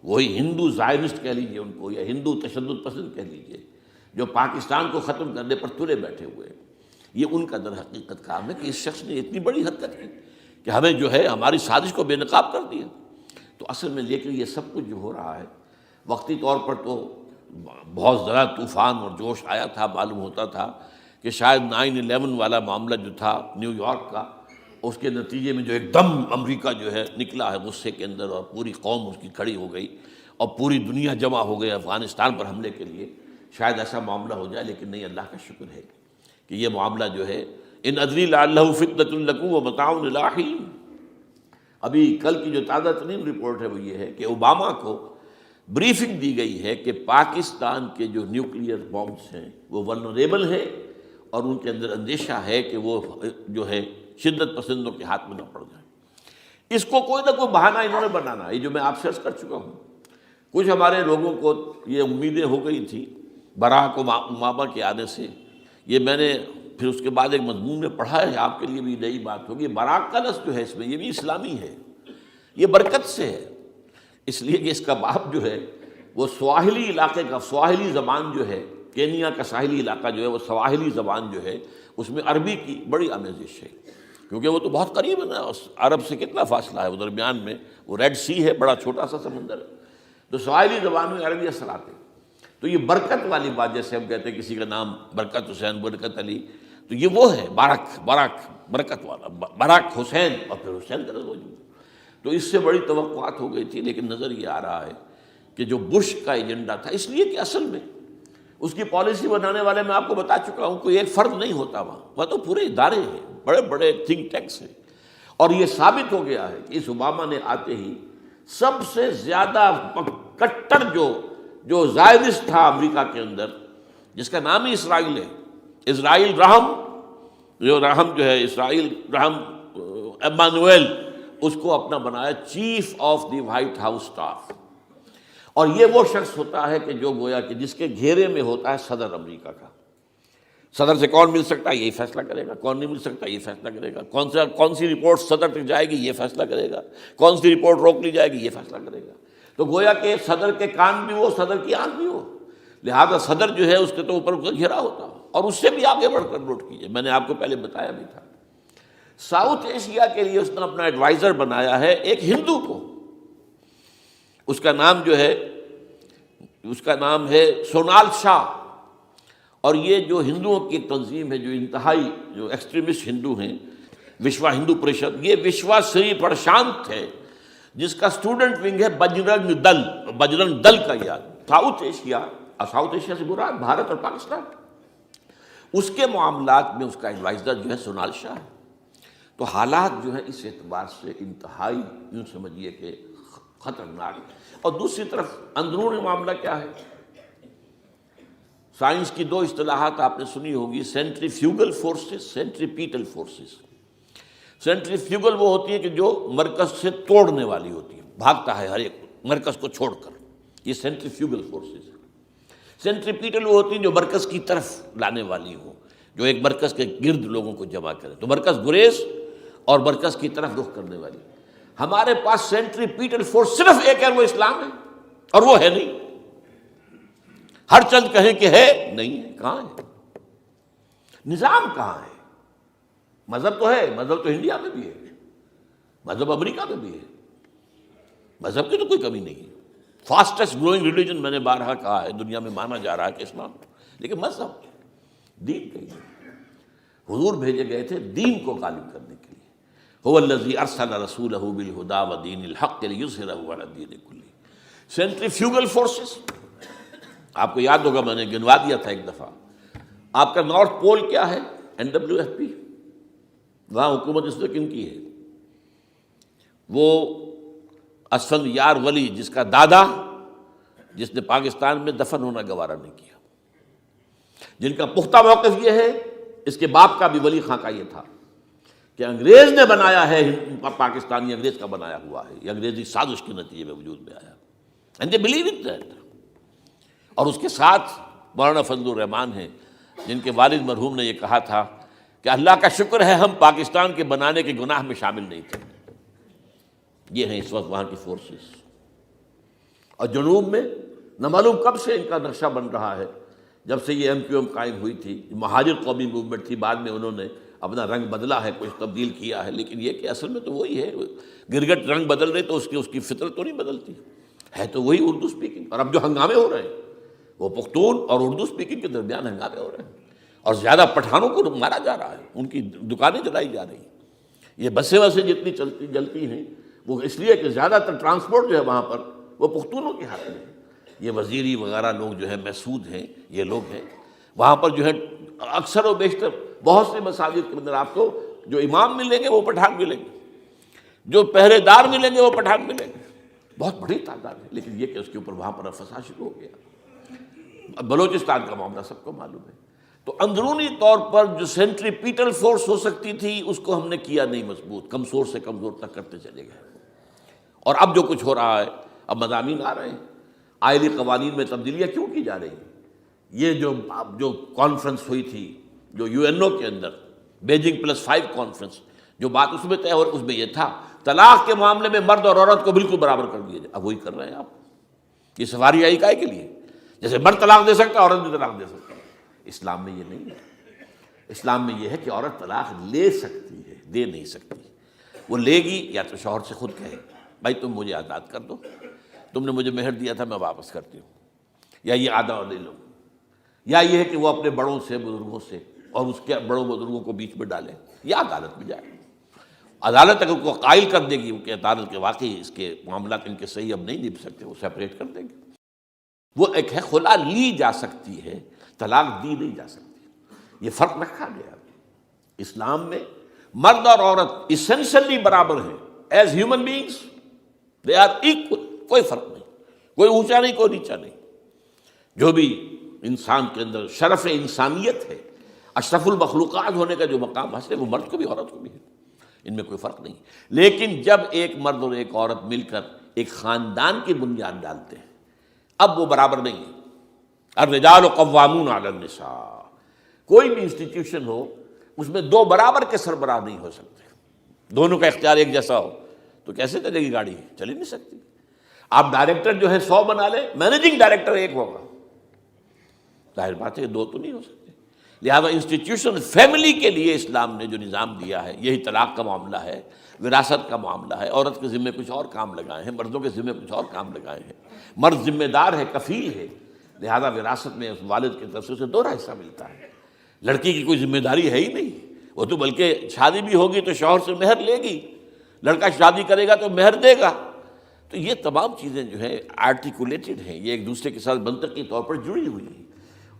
وہی ہندو زائنسٹ کہہ لیجئے ان کو، یا ہندو تشدد پسند کہہ لیجئے، جو پاکستان کو ختم کرنے پر تلے بیٹھے ہوئے ہیں۔ یہ ان کا در حقیقت کام ہے کہ اس شخص نے اتنی بڑی حرکت کی کہ ہمیں جو ہے ہماری سازش کو بے نقاب کر دیا۔ تو اصل میں لیکن یہ سب کچھ جو ہو رہا ہے وقتی طور پر تو بہت زیادہ طوفان اور جوش آیا تھا، معلوم ہوتا تھا کہ شاید 9/11 والا معاملہ جو تھا نیو یارک کا، اس کے نتیجے میں جو ایک دم امریکہ جو ہے نکلا ہے غصے کے اندر، اور پوری قوم اس کی کھڑی ہو گئی اور پوری دنیا جمع ہو گئی افغانستان پر حملے کے لیے، شاید ایسا معاملہ ہو جائے. لیکن نہیں، اللہ کا شکر ہے کہ یہ معاملہ جو ہے ان ادری لعلہ فتنۃ لکم ومتاع الی حین. ابھی کل کی جو تازہ ترین رپورٹ ہے وہ یہ ہے کہ اوباما کو بریفنگ دی گئی ہے کہ پاکستان کے جو نیوکلیئر بامز ہیں وہ ولنریبل ہیں، اور ان کے اندر اندیشہ ہے کہ وہ جو ہے شدت پسندوں کے ہاتھ میں نہ پڑ جائیں. اس کو کوئی نہ کوئی بہانہ انہوں نے بنانا ہے، یہ جو میں آپ سے عرض کر چکا ہوں. کچھ ہمارے لوگوں کو یہ امیدیں ہو گئی تھی براک اوباما کے آنے سے. یہ میں نے پھر اس کے بعد ایک مضمون میں پڑھا ہے، آپ کے لیے بھی نئی بات ہوگی. براک کا لفظ جو ہے اس میں یہ بھی اسلامی ہے، یہ برکت سے ہے، اس لیے کہ اس کا باپ جو ہے وہ سواحلی علاقے کا، سواحلی زبان جو ہے، کینیا کا ساحلی علاقہ جو ہے وہ سواحلی زبان جو ہے اس میں عربی کی بڑی آمیزش ہے، کیونکہ وہ تو بہت قریب ہے نا، عرب سے کتنا فاصلہ ہے، وہ درمیان میں وہ ریڈ سی ہے، بڑا چھوٹا سا سمندر ہے، تو سواحلی زبان میں عربی اثرات ہیں. تو یہ برکت والی بات، جیسے ہم کہتے ہیں کسی کا نام برکت حسین، برکت علی، تو یہ وہ ہے باراک برکت والا، باراک حسین، اور پھر حسین کا لفظ موجود. تو اس سے بڑی توقعات ہو گئی تھی، لیکن نظر یہ آ رہا ہے کہ جو بش کا ایجنڈا تھا، اس لیے کہ اصل میں اس کی پالیسی بنانے والے میں آپ کو بتا چکا ہوں کوئی ایک فرد نہیں ہوتا وہاں تو پورے ادارے ہیں، بڑے بڑے تھنک ٹینکس ہیں. اور یہ ثابت ہو گیا ہے کہ اس اوباما نے آتے ہی سب سے زیادہ کٹر جو زائرسٹ تھا امریکہ کے اندر، جس کا نام ہی اسرائیل ہے، اسرائیل رحم، جو ہے اسرائیل رحم ایمانویل، اس کو اپنا بنایا chief of the white house staff. اور یہ وہ شخص ہوتا ہے کہ جو گویا کہ جس کے گھیرے میں ہوتا ہے صدر امریکہ کا. صدر سے کون مل سکتا ہے، یہی فیصلہ کرے گا. کون نہیں مل سکتا، یہ فیصلہ کرے گا. کون سی رپورٹ صدر تک جائے گی، یہ فیصلہ کرے گا. کون سی رپورٹ روک لی جائے گی، یہ فیصلہ کرے گا. تو گویا کہ صدر کے کان بھی ہو، صدر کی آنکھ بھی ہو، لہذا صدر جو ہے اس کے تو اوپر اس کا گھیرا ہوتا ہو. اور اس سے بھی آگے بڑھ کر نوٹ کیجیے، میں نے آپ کو پہلے بتایا بھی تھا، ساؤتھ ایشیا کے لیے اس نے اپنا ایڈوائزر بنایا ہے ایک ہندو کو. اس کا نام ہے سونال شاہ. اور یہ جو ہندوؤں کی ایک تنظیم ہے، جو انتہائی جو ایکسٹریمسٹ ہندو ہیں، وشوا ہندو پریشد، یہ وشوا سری پرشانت ہے، جس کا اسٹوڈنٹ ونگ ہے بجرنگ دل کا. یاد ساؤتھ ایشیا سے مراد بھارت اور پاکستان، اس کے معاملات میں اس کا ایڈوائزر جو ہے سونال شاہ ہے. تو حالات جو ہیں اس اعتبار سے انتہائی یوں سمجھیے کہ خطرناک. اور دوسری طرف اندرون معاملہ کیا ہے؟ سائنس کی دو اصطلاحات آپ نے سنی ہوگی، centrifugal forces, centripetal forces. Centrifugal وہ ہوتی ہے کہ جو مرکز سے توڑنے والی ہوتی ہے، بھاگتا ہے ہر ایک مرکز کو چھوڑ کر، یہ سینٹریفیوگل فورسز. سینٹریپیٹل وہ ہوتی ہیں جو مرکز کی طرف لانے والی ہوں، جو ایک مرکز کے گرد لوگوں کو جمع کرے. تو مرکز گریز اور مرکز کی طرف رخ کرنے والی. ہمارے پاس سینٹریپیٹل فورس صرف ایک ہے، وہ اسلام ہے، اور وہ ہے نہیں. ہر چند کہیں کہ ہے، نہیں ہے. کہاں ہے نظام؟ کہاں ہے؟ مذہب تو ہے، مذہب تو انڈیا میں بھی ہے، مذہب امریکہ میں بھی ہے، مذہب کی تو کوئی کمی نہیں ہے. فاسٹسٹ گروئنگ ریلیجن میں نے بارہا کہا ہے دنیا میں مانا جا رہا ہے کہ اسلام، لیکن مذہب دین کہیں نہیں. حضور بھیجے گئے تھے دین کو غالب کرنے کے لیے. هو الذی ارسل رسولہ بالہدی ودین الحق لیظہرہ علی الدین کلہ. سینٹریفیوگل فورسز آپ کو یاد ہوگا، میں نے گنوا دیا تھا ایک دفعہ. آپ کا نارتھ پول کیا ہے؟ NWFP. وہاں حکومت اس نے کن کی ہے؟ وہ اسفند یار ولی، جس کا دادا، جس نے پاکستان میں دفن ہونا گوارا نہیں کیا، جن کا پختہ موقف یہ ہے، اس کے باپ کا بھی ولی خاں کا یہ تھا کہ انگریز نے بنایا ہے پاکستانی، انگریز کا بنایا ہوا ہے، یہ انگریزی سازش کے نتیجے میں وجود میں آیا. And they believe in that. اور اس کے ساتھ مولانا فضل الرحمان ہیں، جن کے والد مرحوم نے یہ کہا تھا کہ اللہ کا شکر ہے ہم پاکستان کے بنانے کے گناہ میں شامل نہیں تھے. یہ ہیں اس وقت وہاں کی فورسز. اور جنوب میں نہ معلوم کب سے ان کا نقشہ بن رہا ہے، جب سے یہ MQM قائم ہوئی تھی. مہاجر قومی موومنٹ تھی، بعد میں انہوں نے اپنا رنگ بدلا ہے، کچھ تبدیل کیا ہے، لیکن یہ کہ اصل میں تو وہی ہے. گرگٹ رنگ بدل رہے تو اس کی فطرت تو نہیں بدلتی، ہے تو وہی اردو اسپیکنگ. اور اب جو ہنگامے ہو رہے ہیں وہ پختون اور اردو اسپیکنگ کے درمیان ہنگامے ہو رہے ہیں، اور زیادہ پٹھانوں کو مارا جا رہا ہے، ان کی دکانیں جلائی جا رہی ہیں. یہ بسیں جتنی جلتی ہیں وہ اس لیے کہ زیادہ تر ٹرانسپورٹ جو ہے وہاں پر وہ پختونوں کے ہاتھ میں ہے. یہ وزیری وغیرہ لوگ جو ہے محسود ہیں، یہ لوگ ہیں وہاں پر جو ہے. اکثر و بیشتر بہت سے مساجد کے اندر آپ کو جو امام ملیں گے وہ پٹھان ملیں گے، جو پہرے دار ملیں گے وہ پٹھان ملیں گے. بہت بڑی تعداد ہے، لیکن یہ کہ اس کے اوپر وہاں پر فساد شروع ہو گیا. بلوچستان کا معاملہ سب کو معلوم ہے. تو اندرونی طور پر جو سینٹریپیٹل فورس ہو سکتی تھی اس کو ہم نے کیا نہیں مضبوط، کمزور سے کمزور تک کرتے چلے گئے. اور اب جو کچھ ہو رہا ہے، اب مضامین آ رہے ہیں، آئلی قوانین میں تبدیلیاں کیوں کی جا رہی ہیں. یہ جو کانفرنس ہوئی تھی جو یو این او کے اندر، بیجنگ +5 کانفرنس، جو بات اس میں طے اور اس میں یہ تھا طلاق کے معاملے میں مرد اور عورت کو بالکل برابر کر دیا جائے. اب وہی کر رہے ہیں آپ. یہ سفاری آئی کائے کے لیے؟ جیسے مرد طلاق دے سکتا ہے عورت بھی طلاق دے سکتا ہے. اسلام میں یہ نہیں ہے. اسلام میں یہ ہے کہ عورت طلاق لے سکتی ہے، دے نہیں سکتی. وہ لے گی یا تو شوہر سے خود کہے بھائی تم مجھے آزاد کر دو، تم نے مجھے مہر دیا تھا میں واپس کرتی ہوں، یا یہ آدھا لے لو. یا یہ ہے کہ وہ اپنے بڑوں سے، بزرگوں سے، اور اس کے بڑوں بزرگوں کو بیچ میں ڈالے، یا عدالت میں جائے. عدالت اگر کو قائل کر دے گی کہ عدالت کے واقعی اس کے معاملات ان کے صحیح اب نہیں نبھ سکتے، وہ سیپریٹ کر دیں گے. وہ ایک ہے خلا لی جا سکتی ہے، طلاق دی نہیں جا سکتی. یہ فرق رکھا گیا. اسلام میں مرد اور عورت اسینشلی برابر ہیں. As human beings they are equal. کوئی فرق نہیں، کوئی اونچا نہیں، کوئی نیچا نہیں. جو بھی انسان کے اندر شرف انسانیت ہے، اشرف المخلوقات ہونے کا جو مقام حاصل ہے، وہ مرد کو بھی عورت کو بھی ہے. ان میں کوئی فرق نہیں. لیکن جب ایک مرد اور ایک عورت مل کر ایک خاندان کی بنیاد ڈالتے ہیں، اب وہ برابر نہیں ہے. الرجال قوامون علی النساء. کوئی بھی انسٹیٹیوشن ہو اس میں دو برابر کے سربراہ نہیں ہو سکتے. دونوں کا اختیار ایک جیسا ہو تو کیسے چلے گی گاڑی؟ چل ہی نہیں سکتی. آپ ڈائریکٹر جو ہے 100 بنا لیں، مینیجنگ ڈائریکٹر ایک ہوگا. ظاہر بات ہے دو تو نہیں ہو سکتے. لہذا انسٹیٹیوشن فیملی کے لیے اسلام نے جو نظام دیا ہے، یہی طلاق کا معاملہ ہے، وراثت کا معاملہ ہے. عورت کے ذمے کچھ اور کام لگائے ہیں، مردوں کے ذمے کچھ اور کام لگائے ہیں. مرد ذمہ دار ہے، کفیل ہے، لہذا وراثت میں اس والد کی طرف سے اسے 2 حصہ ملتا ہے. لڑکی کی کوئی ذمہ داری ہے ہی نہیں. وہ تو بلکہ شادی بھی ہوگی تو شوہر سے مہر لے گی، لڑکا شادی کرے گا تو مہر دے گا. تو یہ تمام چیزیں جو ہیں آرٹیکولیٹڈ ہیں، یہ ایک دوسرے کے ساتھ منطقی طور پر جڑی ہوئی ہیں،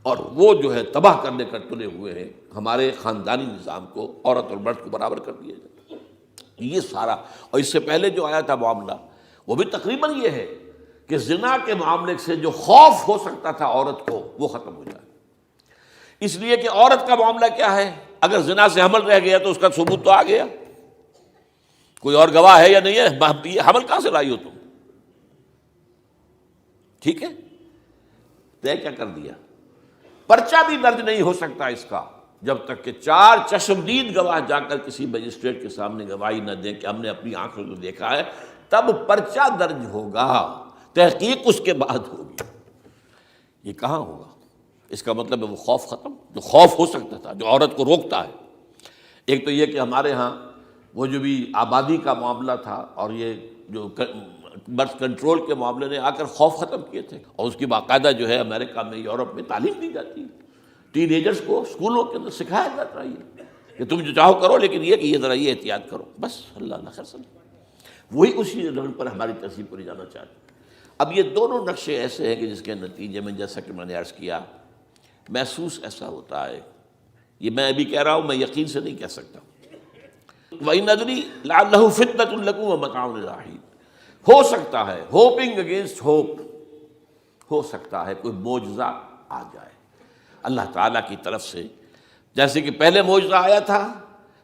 اور وہ جو ہے تباہ کرنے کر تلے ہوئے ہیں ہمارے خاندانی نظام کو. عورت اور مرد کو برابر کر دیا جائے. یہ سارا، اور اس سے پہلے جو آیا تھا معاملہ وہ بھی تقریباً یہ ہے کہ زنا کے معاملے سے جو خوف ہو سکتا تھا عورت کو وہ ختم ہو جائے. اس لیے کہ عورت کا معاملہ کیا ہے، اگر زنا سے حمل رہ گیا تو اس کا ثبوت تو آ گیا، کوئی اور گواہ ہے یا نہیں ہے، یہ حمل کہاں سے لائی ہو تم؟ ٹھیک ہے، طے کیا کر دیا. پرچہ بھی درج نہیں ہو سکتا اس کا جب تک کہ 4 چشمدید گواہ جا کر کسی مجسٹریٹ کے سامنے گواہی نہ دیں کہ ہم نے اپنی آنکھوں سے دیکھا ہے، تب پرچہ درج ہوگا. تحقیق اس کے بعد ہوگی. یہ کہاں ہوگا؟ اس کا مطلب ہے وہ خوف ختم، جو خوف ہو سکتا تھا، جو عورت کو روکتا ہے. ایک تو یہ کہ ہمارے ہاں وہ جو بھی آبادی کا معاملہ تھا اور یہ جو برتھ کنٹرول کے معاملے نے آ کر خوف ختم کیے تھے، اور اس کی باقاعدہ جو ہے امریکہ میں، یورپ میں تعلیم دی جاتی ہے. ٹین ایجرز کو اسکولوں کے اندر سکھایا جاتا ہے کہ تم جو چاہو کرو، لیکن یہ کہ یہ ذرا یہ احتیاط کرو. بس اللہ خیر سن. وہی اسی رنگ پر ہماری تہذیب کو لے جانا چاہتے ہیں. اب یہ دونوں نقشے ایسے ہیں کہ جس کے نتیجے میں جیسا کہ میں نے عرض کیا، محسوس ایسا ہوتا ہے. یہ میں ابھی کہہ رہا ہوں، میں یقین سے نہیں کہہ سکتا. وَإِنْ أَدْرِي لَعَلَّهُ فِتْنَةٌ لَكُمْ وَمَتَاعٌ إِلَىٰ حِينٍ. ہو سکتا ہے، ہوپنگ اگینسٹ ہوپ، ہو سکتا ہے کوئی معجزہ آ جائے اللہ تعالیٰ کی طرف سے. جیسے کہ پہلے معجزہ آیا تھا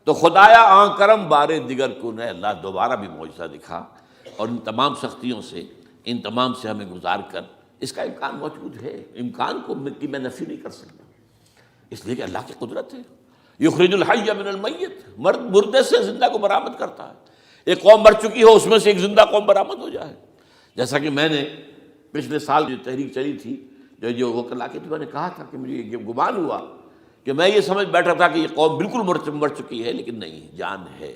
تو خدایا آن کرم بارے دیگر کو نے اللہ دوبارہ بھی معجزہ دکھا، اور ان تمام سختیوں سے، ان تمام سے ہمیں گزار کر اس کا امکان موجود ہے. امکان کو میں نفی نہیں کر سکتا، اس لیے کہ اللہ کی قدرت ہے. یخرج الحی من المیت، مردے سے زندہ کو برآمد کرتا ہے. ایک قوم مر چکی ہو، اس میں سے ایک زندہ قوم برآمد ہو جائے. جیسا کہ میں نے پچھلے سال جو تحریک چلی تھی، جو وہ کلا کے، تو میں نے کہا تھا کہ مجھے یہ گمان ہوا کہ میں یہ سمجھ بیٹھا تھا کہ یہ قوم بالکل مر چکی ہے، لیکن نہیں، جان ہے۔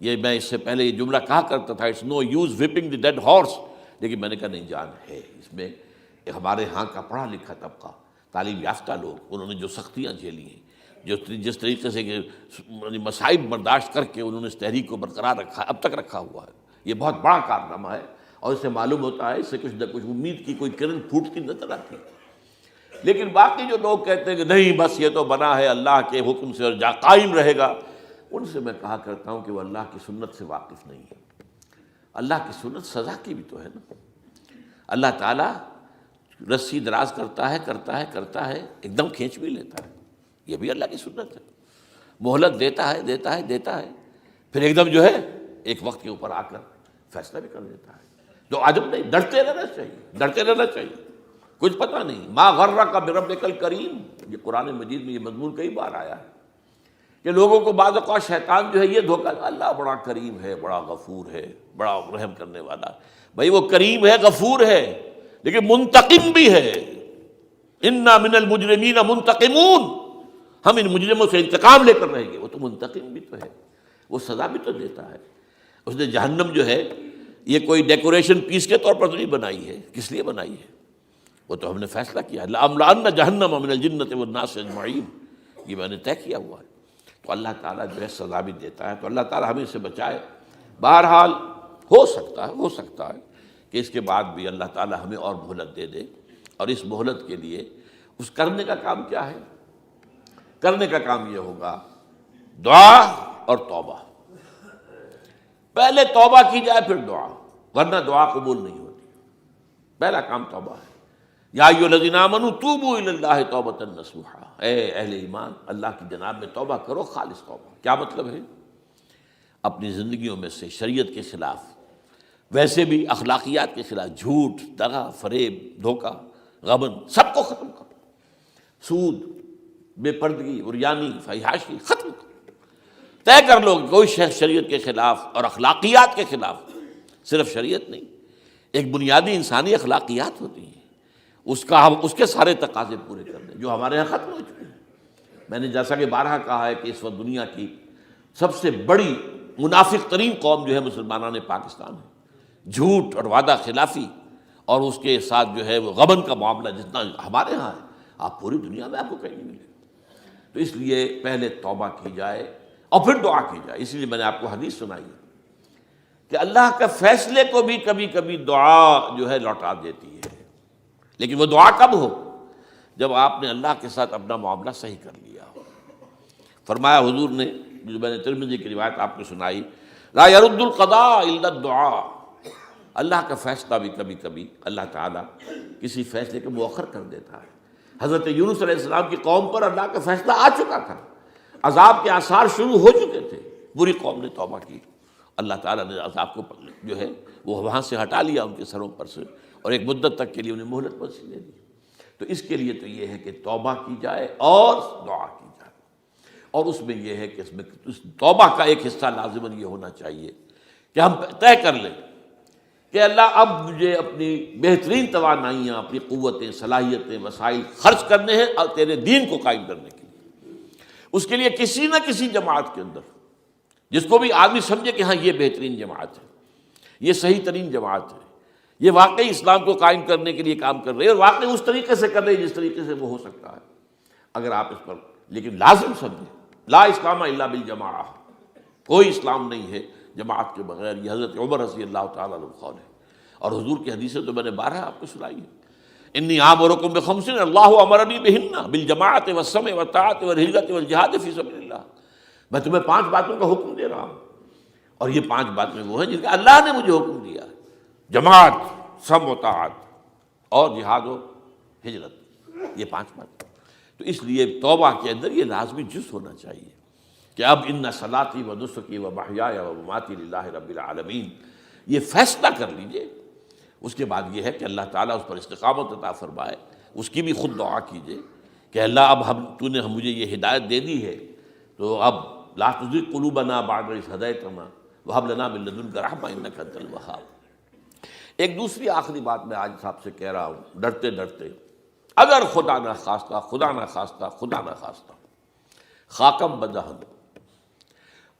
یہ میں اس سے پہلے یہ جملہ کہا کرتا تھا، it's no use whipping the dead horse, لیکن میں نے کہا نہیں، جان ہے اس میں۔ ہمارے ہاں کا پڑھا لکھا طبقہ، تعلیم یافتہ لوگ، انہوں نے جو سختیاں جھیلی ہیں، جس طریقے سے کہ مصائب برداشت کر کے انہوں نے اس تحریک کو برقرار رکھا، اب تک رکھا ہوا ہے، یہ بہت بڑا کارنامہ ہے، اور اس سے معلوم ہوتا ہے، اس سے کچھ نہ کچھ امید کی کوئی کرن پھوٹتی نظر آتی ہے۔ لیکن باقی جو لوگ کہتے ہیں کہ نہیں بس یہ تو بنا ہے اللہ کے حکم سے اور قائم رہے گا، ان سے میں کہا کرتا ہوں کہ وہ اللہ کی سنت سے واقف نہیں ہے۔ اللہ کی سنت سزا کی بھی تو ہے نا۔ اللہ تعالیٰ رسی دراز کرتا ہے، ایک دم کھینچ بھی لیتا ہے، یہ بھی اللہ کی سنت ہے۔ مہلت دیتا ہے، پھر ایک دم جو ہے ایک وقت کے اوپر آ کر فیصلہ بھی کر دیتا ہے۔ جو عجب نہیں، ڈرتے رہنا چاہیے، کچھ پتہ نہیں۔ ما غرک بربک الکریم، یہ قرآن مجید میں یہ مضمون کئی بار آیا ہے کہ لوگوں کو بعض اوقات شیطان جو ہے یہ دھوکہ، اللہ بڑا کریم ہے، بڑا غفور ہے، بڑا رحم کرنے والا۔ بھائی وہ کریم ہے، غفور ہے، لیکن منتقم بھی ہے۔ انا من المجرمین منتقمون، ہم ان مجرموں سے انتقام لے کر رہیں گے۔ وہ تو منتقم بھی تو ہے، وہ سزا بھی تو دیتا ہے۔ اس نے جہنم جو ہے یہ کوئی ڈیکوریشن پیس کے طور پر تو نہیں بنائی ہے، کس لیے بنائی ہے؟ وہ تو ہم نے فیصلہ کیا، لَأَمْلَأَنَّ جَهَنَّمَ مِنَ الْجِنَّةِ وَالنَّاسِ أَجْمَعِينَ، یہ میں نے طے کیا ہوا ہے۔ تو اللہ تعالیٰ جو ہے سزا بھی دیتا ہے، تو اللہ تعالیٰ ہمیں اس سے بچائے۔ بہرحال ہو سکتا ہے کہ اس کے بعد بھی اللہ تعالیٰ ہمیں اور مہلت دے دے، اور اس مہلت کے لیے اس کرنے کا کام کیا ہے؟ کرنے کا کام یہ ہوگا دعا اور توبہ۔ پہلے توبہ کی جائے پھر دعا، ورنہ دعا قبول نہیں ہوتی۔ پہلا کام توبہ ہے۔ یا ایھا الذین آمنوا توبوا الی اللہ توبۃ نصوحا، اے اہل ایمان اللہ کی جناب میں توبہ کرو، خالص توبہ۔ کیا مطلب ہے؟ اپنی زندگیوں میں سے شریعت کے خلاف، ویسے بھی اخلاقیات کے خلاف، جھوٹ، دغا، فریب، دھوکہ، غبن، سب کو ختم کرو۔ سود، بے پردگی، عریانی، فحاشی ختم کرو۔ طے کر لو کہ کوئی شخص شریعت کے خلاف اور اخلاقیات کے خلاف، صرف شریعت نہیں، ایک بنیادی انسانی اخلاقیات ہوتی ہیں، ہم اس کے سارے تقاضے پورے کر دیں جو ہمارے یہاں ختم ہو چکے ہیں۔ میں نے جیسا کہ بارہا کہا ہے کہ اس وقت دنیا کی سب سے بڑی منافق ترین قوم جو ہے مسلمانان پاکستان ہے۔ جھوٹ اور وعدہ خلافی اور اس کے ساتھ جو ہے وہ غبن کا معاملہ جتنا ہمارے ہاں ہے، آپ پوری دنیا میں آپ کو کہیں نہیں ملے۔ تو اس لیے پہلے توبہ کی جائے اور پھر دعا کی جائے۔ اس لیے میں نے آپ کو حدیث سنائی ہے کہ اللہ کے فیصلے کو بھی کبھی کبھی دعا جو ہے لوٹا دیتی ہے، لیکن وہ دعا کب ہو؟ جب آپ نے اللہ کے ساتھ اپنا معاملہ صحیح کر لیا ہو۔ فرمایا حضور نے، جو میں نے ترمذی کی روایت آپ کو سنائی، لا يرد القضاء الا الدعاء، اللہ کا فیصلہ بھی کبھی کبھی اللہ تعالیٰ کسی فیصلے کو مؤخر کر دیتا ہے۔ حضرت یونس علیہ السلام کی قوم پر اللہ کا فیصلہ آ چکا تھا، عذاب کے آثار شروع ہو چکے تھے، پوری قوم نے توبہ کی، اللہ تعالیٰ نے عذاب کو جو ہے وہ وہاں سے ہٹا لیا ان کے سروں پر سے، اور ایک مدت تک کے لیے انہیں مہلت بخشی دے دی۔ تو اس کے لیے تو یہ ہے کہ توبہ کی جائے اور دعا کی جائے، اور اس میں یہ ہے کہ اس میں توبہ کا ایک حصہ لازماً یہ ہونا چاہیے کہ ہم طے کر لیں کہ اللہ اب مجھے اپنی بہترین توانائیاں، اپنی قوتیں، صلاحیتیں، وسائل خرچ کرنے ہیں اور تیرے دین کو قائم کرنے کے لیے۔ اس کے لیے کسی نہ کسی جماعت کے اندر، جس کو بھی آدمی سمجھے کہ ہاں یہ بہترین جماعت ہے، یہ صحیح ترین جماعت ہے، یہ واقعی اسلام کو قائم کرنے کے لیے کام کر رہے ہیں، اور واقعی اس طریقے سے کر رہے ہیں جس طریقے سے وہ ہو سکتا ہے، اگر آپ اس پر، لیکن لازم سمجھیں لا اسلام الا بالجماعہ، کوئی اسلام نہیں ہے جماعت کے بغیر۔ یہ حضرت عمر رضی اللہ تعالیٰ عنہ قول ہے، اور حضور کی حدیثیں تو میں نے بارہا آپ کو سنائی ہے۔ انی آمرکم بخمس اللہ امرنی بہن بالجماعت والسمع والطاعۃ والہجرۃ والجہاد فی سبیل اللہ، میں تمہیں 5 باتوں کا حکم دے رہا ہوں، اور یہ 5 باتیں وہ ہیں جن کا اللہ نے مجھے حکم دیا ہے، جماعت، سمع و طاعت اور جہاد و ہجرت، یہ 5 باتیں۔ تو اس لیے توبہ کے اندر یہ لازمی جز ہونا چاہیے کہ اب ان صلاتی و نسکی و محیای و مماتی للہ رب العالمین، یہ فیصلہ کر لیجئے۔ اس کے بعد یہ ہے کہ اللہ تعالیٰ اس پر استقامت عطا فرمائے، اس کی بھی خود دعا کیجئے کہ اللہ اب تو نے مجھے یہ ہدایت دے دی ہے، تو اب لا تزغ قلوبنا بعد اذ ہدیتنا وہب لنا من لدنک رحمۃ انک انت الوہاب۔ ایک دوسری آخری بات میں آج صاحب سے کہہ رہا ہوں ڈرتے ڈرتے، اگر خدا نہ خواستہ خدا نہ خواستہ خدا نہ خواستہ خاکم بدہن،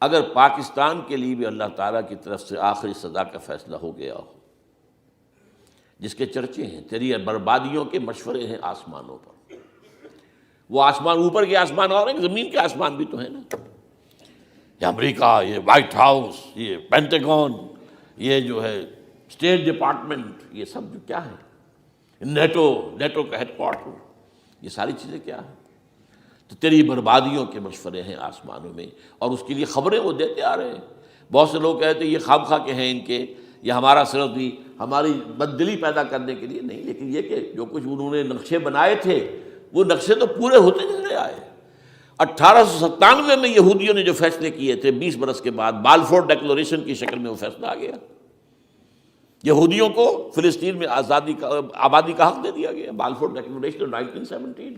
اگر پاکستان کے لیے بھی اللہ تعالیٰ کی طرف سے آخری سزا کا فیصلہ ہو گیا ہو، جس کے چرچے ہیں، تیری بربادیوں کے مشورے ہیں آسمانوں پر، وہ آسمان اوپر کے آسمان اور ہیں، زمین کے آسمان بھی تو ہیں نا، یہ امریکہ، یہ وائٹ ہاؤس، یہ پینٹاگون، یہ جو ہے اسٹیٹ ڈپارٹمنٹ، یہ سب جو کیا ہے، نیٹو کا ہیڈ کوارٹر، یہ ساری چیزیں کیا ہیں؟ تو تیری بربادیوں کے مشورے ہیں آسمانوں میں، اور اس کے لیے خبریں وہ دیتے آ رہے ہیں۔ بہت سے لوگ کہتے ہیں یہ خام خواہ کے ہیں ان کے، یہ ہمارا صرف بھی ہماری بددلی پیدا کرنے کے لیے نہیں، لیکن یہ کہ جو کچھ انہوں نے نقشے بنائے تھے وہ نقشے تو پورے ہوتے چلے آئے۔ 1897 میں یہودیوں نے جو فیصلے کیے تھے، 20 برس کے بعد بالفور ڈیکلریشن کی شکل میں وہ فیصلہ آ گیا، یہودیوں کو فلسطین میں آبادی کا حق دے دیا گیا، Balfour declaration 1917،